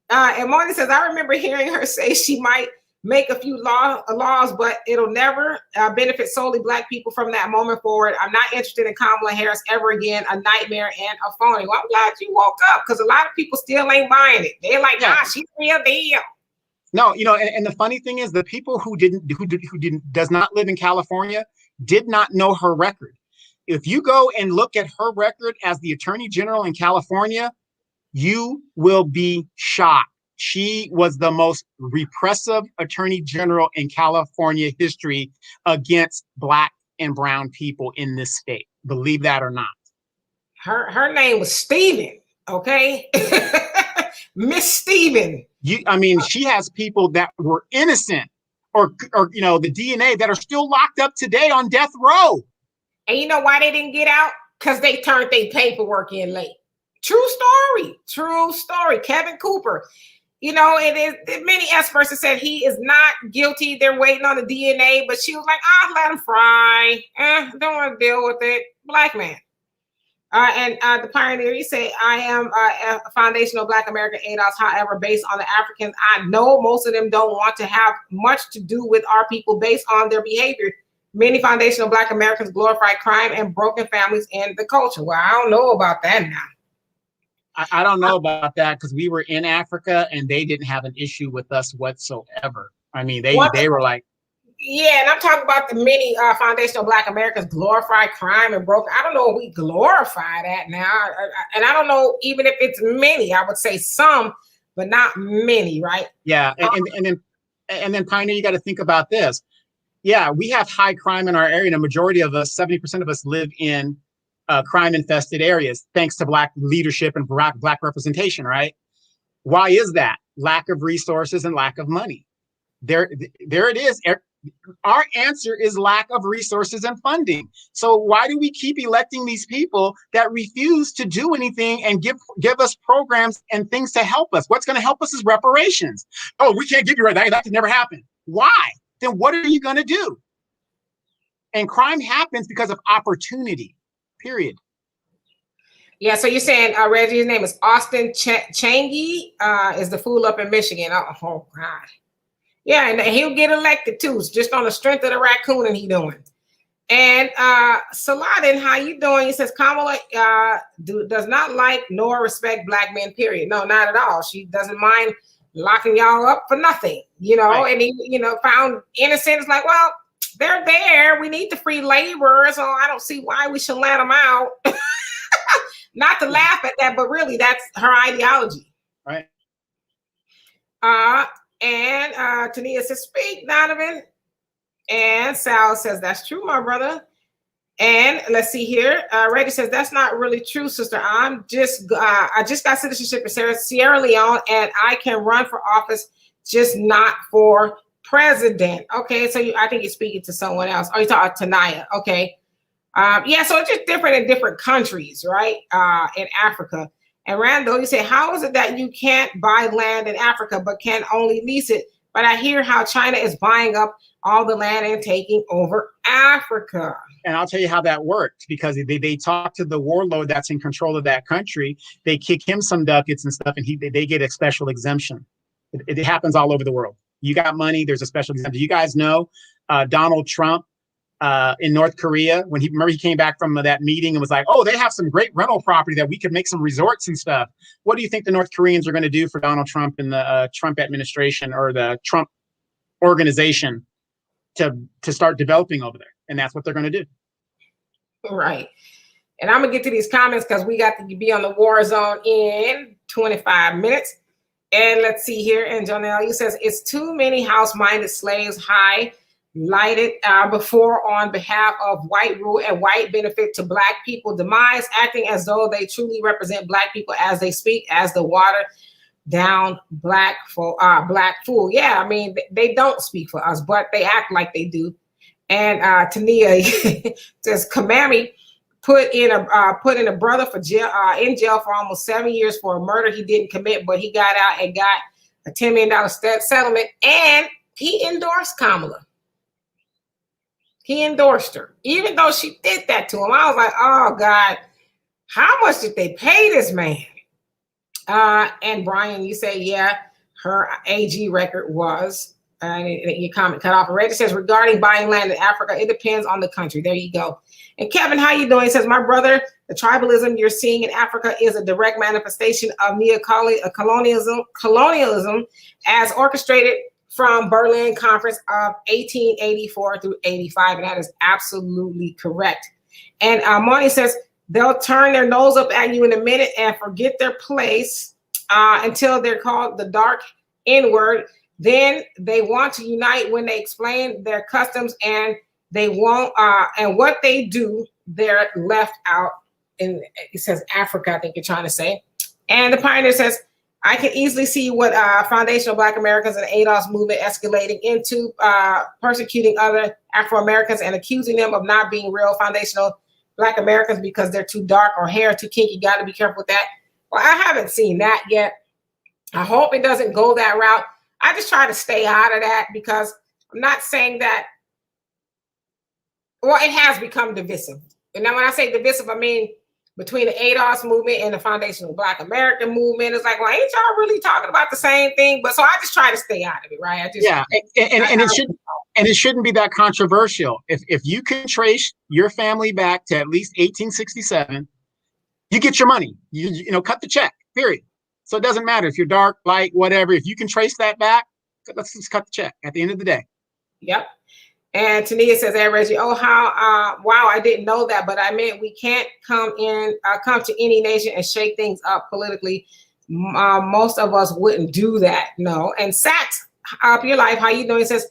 And Marty says, I remember hearing her say she might make a few laws, but it'll never benefit solely Black people from that moment forward. I'm not interested in Kamala Harris ever again, a nightmare and a phony. Well, I'm glad you woke up, because a lot of people still ain't buying it. They're like, she's real deal. No, and the funny thing is, the people who does not live in California did not know her record. If you go and look at her record as the Attorney General in California, you will be shocked. She was the most repressive Attorney General in California history against Black and brown people in this state. Believe that or not. Her name was Steven, okay? Miss Steven. She has people that were innocent or the DNA that are still locked up today on death row. And you know why they didn't get out? Because they turned their paperwork in late. True story. Kevin Cooper. Many experts have said he is not guilty. They're waiting on the DNA, but she was like, let him fry. Don't want to deal with it. Black man. And the pioneer, he said, I am a foundational Black American ADOS. However, based on the Africans, I know most of them don't want to have much to do with our people based on their behavior. Many foundational Black Americans glorify crime and broken families in the culture. Well, I don't know about that now. I don't know about that, because we were in Africa and they didn't have an issue with us whatsoever. They were like, yeah, and I'm talking about the many foundational Black Americans glorify crime and broken. I don't know if we glorify that now, and I don't know even if it's many. I would say some, but not many, right? Yeah, and then Pioneer, you got to think about this. Yeah, we have high crime in our area, and a majority of us, 70% of us, live in crime-infested areas, thanks to Black leadership and Black representation, right? Why is that? Lack of resources and lack of money. There it is. Our answer is lack of resources and funding. So why do we keep electing these people that refuse to do anything and give us programs and things to help us? What's going to help us is reparations. Oh, we can't give you that can never happen. Why? Then what are you going to do? And crime happens because of opportunity. Period. Yeah, so you're saying Reggie's name is Austin Changi, is the fool up in Michigan. Oh God. Yeah, and he'll get elected too, just on the strength of the raccooning he doing. And Saladin, how you doing? He says Kamala does not like nor respect Black men, period. No, not at all. She doesn't mind locking y'all up for nothing, right. And he, found innocent. It's like, well, they're there. We need the free labor, so I don't see why we should let them out. Not to laugh at that, but really, that's her ideology. Right. And Tania says, speak, Donovan. And Sal says, that's true, my brother. And let's see here. Reggie says, that's not really true, sister. I just got citizenship in Sierra Leone, and I can run for office just not for president. Okay, so I think you're speaking to someone else. Oh, you talking to Naya. Okay. Yeah, so it's just different in different countries, right? In Africa. And Randall, you say, how is it that you can't buy land in Africa but can only lease it? But I hear how China is buying up all the land and taking over Africa. And I'll tell you how that worked, because they talk to the warlord that's in control of that country. They kick him some ducats and stuff, and they get a special exemption. It happens all over the world. You got money, there's a special exemption. You guys know Donald Trump in North Korea, when he came back from that meeting and was like, oh, they have some great rental property that we could make some resorts and stuff. What do you think the North Koreans are going to do for Donald Trump and the Trump administration or the Trump organization to start developing over there? And that's what they're going to do. Right. And I'm going to get to these comments because we got to be on the war zone in 25 minutes. And let's see here. And Jonelle, you says, it's too many house-minded slaves highlighted before on behalf of white rule and white benefit to black people demise, acting as though they truly represent black people as they speak as the water down black fool. Yeah, I mean, they don't speak for us, but they act like they do. And Tania says Kamami put in a brother for jail in jail for almost 7 years for a murder he didn't commit, but he got out and got a $10 million settlement, and he endorsed Kamala. He endorsed her, even though she did that to him. I was like, oh God, how much did they pay this man? And Brian, you say, yeah, her AG record was, and your comment cut off already. It says, regarding buying land in Africa, it depends on the country. There you go. And Kevin, how you doing? He says, my brother, the tribalism you're seeing in Africa is a direct manifestation of colonialism as orchestrated from Berlin Conference of 1884 through 85. And that is absolutely correct. And Monty says, they'll turn their nose up at you in a minute and forget their place until they're called the dark N-word. Then they want to unite when they explain their customs, and they won't. And what they do, they're left out. In it says Africa, I think you're trying to say. And the Pioneer says, I can easily see what foundational Black Americans and ADOS movement escalating into persecuting other Afro-Americans and accusing them of not being real foundational Black Americans because they're too dark or hair too kinky. Got to be careful with that. Well, I haven't seen that yet. I hope it doesn't go that route. I just try to stay out of that because I'm not saying that. Well, it has become divisive. And now when I say divisive, I mean between the ADOS movement and the foundational Black American movement. It's like, well, ain't y'all really talking about the same thing? But so I just try to stay out of it, right? It shouldn't be that controversial. If you can trace your family back to at least 1867, you get your money. You cut the check, period. So it doesn't matter if you're dark, light, whatever. If you can trace that back, let's just cut the check at the end of the day. Yep. And Tania says, hey, Reggie, oh, how, wow, I didn't know that, but I meant we can't come to any nation and shake things up politically. Most of us wouldn't do that, no. And Sats, up your life, how you doing? He says,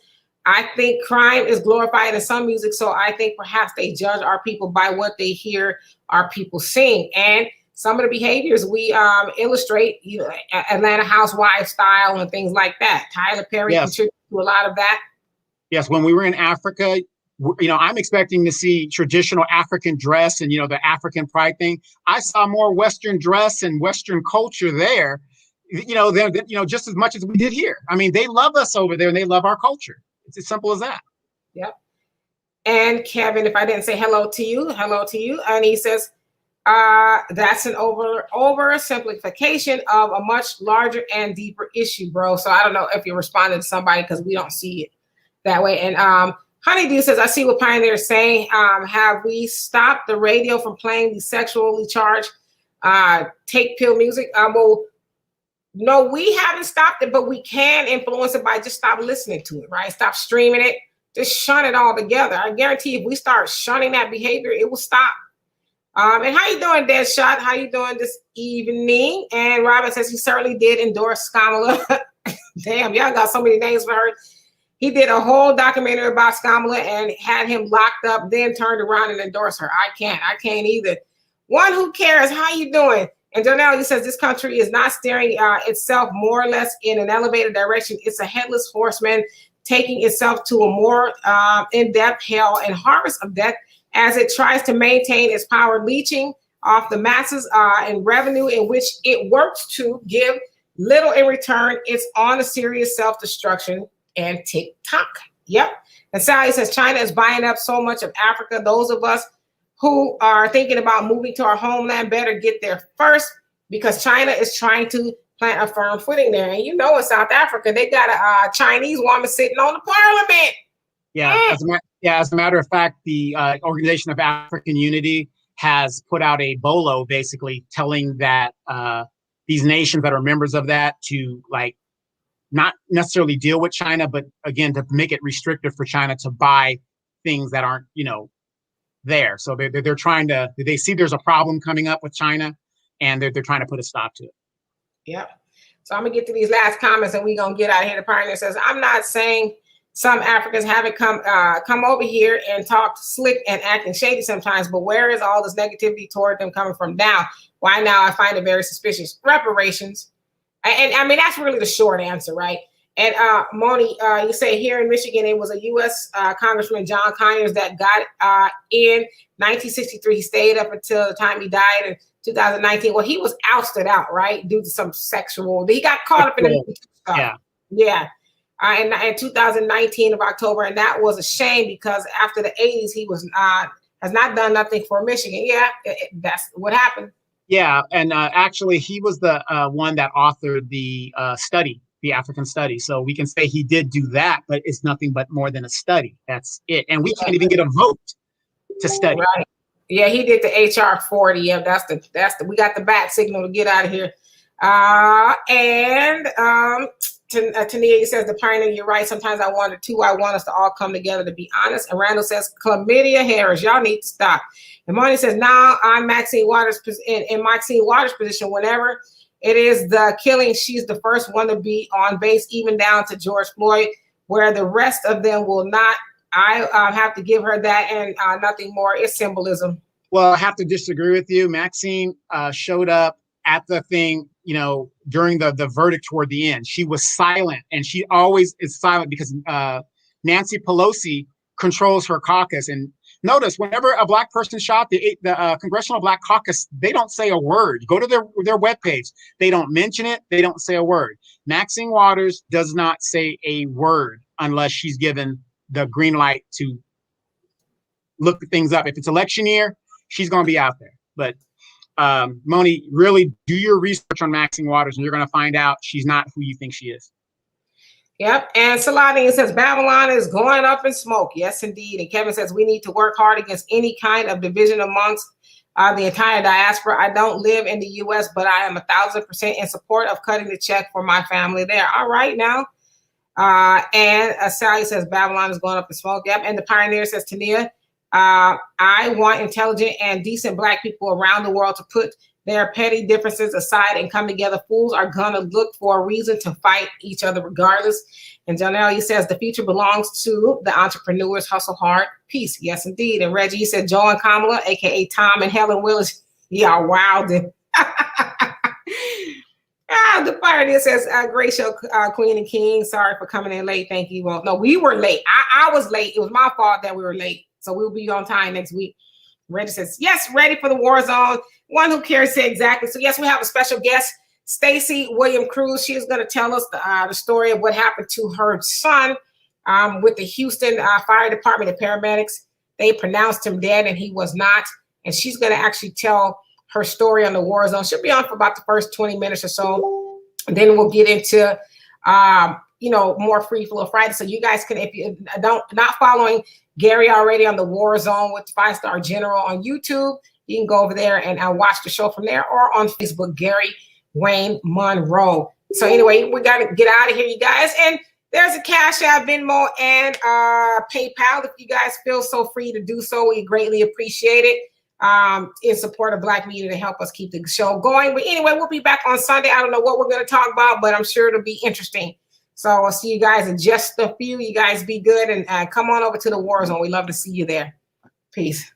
I think crime is glorified in some music, so I think perhaps they judge our people by what they hear our people sing. And some of the behaviors we illustrate, Atlanta Housewives style and things like that. Tyler Perry contributed to a lot of that. Yes, when we were in Africa, I'm expecting to see traditional African dress and, the African pride thing. I saw more Western dress and Western culture there, just as much as we did here. I mean, they love us over there and they love our culture. It's as simple as that. Yep. And Kevin, if I didn't say hello to you. And he says, that's an oversimplification of a much larger and deeper issue, bro. So I don't know if you're responding to somebody because we don't see it that way. And Honeydew says, I see what Pioneer is saying. Have we stopped the radio from playing the sexually charged take pill music? Well, no, we haven't stopped it, but we can influence it by just stop listening to it, right? Stop streaming it, just shun it all together. I guarantee if we start shunning that behavior, it will stop. And how you doing, Deadshot? How you doing this evening? And Robin says he certainly did endorse Kamala. Damn, y'all got so many names for her. He did a whole documentary about Kamala and had him locked up, then turned around and endorsed her. I can't either. One who cares. How you doing? And Jonelle says this country is not steering itself more or less in an elevated direction. It's a headless horseman taking itself to a more in-depth hell and harvest of death as it tries to maintain its power, leeching off the masses and revenue in which it works to give little in return. It's on a serious self-destruction and TikTok. Yep. And Sally says China is buying up so much of Africa. Those of us who are thinking about moving to our homeland better get there first, because China is trying to plant a firm footing there. And you know, in South Africa, they got a Chinese woman sitting on the parliament. Yeah, as a matter of fact, the Organization of African Unity has put out a bolo basically telling that these nations that are members of that to like not necessarily deal with China, but again, to make it restrictive for China to buy things that aren't, there. So they're trying to, they see there's a problem coming up with China, and they're trying to put a stop to it. Yep. So I'm gonna get to these last comments and we're gonna get out of here. The Pioneer says, I'm not saying some Africans haven't come over here and talked slick and acting shady sometimes, but where is all this negativity toward them coming from now? Why now? I find it very suspicious. Reparations. And I mean, that's really the short answer, right? And Moni, you say here in Michigan, it was a U.S. Congressman, John Conyers, that got in 1963. He stayed up until the time he died in 2019. Well, he was ousted out, right, due to some sexual. He got caught up in the stuff. Yeah. In 2019 of October, and that was a shame because after the 80s, he was has not done nothing for Michigan. Yeah, that's what happened. Yeah, and actually, he was the one that authored the study, the African study. So we can say he did do that, but it's nothing but more than a study. That's it. And we can't even get a vote to study. Right. Yeah, he did the HR 40. Yeah, that's the we got the bat signal to get out of here. Tania says, the Pioneer, you're right. Sometimes I want us to all come together, to be honest. And Randall says, Chlamydia Harris, y'all need to stop. And Marty says, now I'm Maxine Waters in Maxine Waters' position. Whenever it is the killing, she's the first one to be on base, even down to George Floyd, where the rest of them will not. I have to give her that and nothing more. It's symbolism. Well, I have to disagree with you. Maxine showed up at the thing, during the verdict toward the end. She was silent, and she always is silent because Nancy Pelosi controls her caucus. And notice, whenever a Black person shot, the Congressional Black Caucus, they don't say a word. Go to their webpage. They don't mention it. They don't say a word. Maxine Waters does not say a word unless she's given the green light to look things up. If it's election year, she's going to be out there. But Moni, really do your research on Maxine Waters, and you're going to find out she's not who you think she is. Yep. And Saladin says Babylon is going up in smoke. Yes, indeed. And Kevin says we need to work hard against any kind of division amongst the entire diaspora. I don't live in the U.S., but I am 1,000% in support of cutting the check for my family there. All right, now. And Sally says Babylon is going up in smoke. Yep. And the Pioneer says, Tania, I want intelligent and decent Black people around the world to put their petty differences aside and come together. Fools are going to look for a reason to fight each other regardless. And Janelle says the future belongs to the entrepreneurs. Hustle hard. Peace. Yes, indeed. And Reggie said Joe and Kamala, a.k.a. Tom and Helen Willis. Y'all wildin'. The Pioneer says, great show, Queen and King. Sorry for coming in late. Thank you. Well, no, we were late. I was late. It was my fault that we were late. So we'll be on time next week. Reggie says, yes, ready for the war zone. One who cares said exactly. So yes, we have a special guest, Stacey William Cruz. She is going to tell us the story of what happened to her son with the Houston Fire Department and paramedics. They pronounced him dead and he was not. And she's going to actually tell her story on the war zone. She'll be on for about the first 20 minutes or so. And then we'll get into, more Free Flow Friday. So you guys can, if you not following Gary already on the War Zone with 5-Star General on YouTube, you can go over there and watch the show from there, or on Facebook, Gary Wayne Monroe. So anyway, we got to get out of here, you guys. And there's a Cash App, Venmo, and PayPal. If you guys feel so free to do so, we greatly appreciate it. In support of Black media to help us keep the show going. But anyway, we'll be back on Sunday. I don't know what we're going to talk about, but I'm sure it'll be interesting. So I'll see you guys in just a few. You guys be good and come on over to the War Zone. We love to see you there. Peace.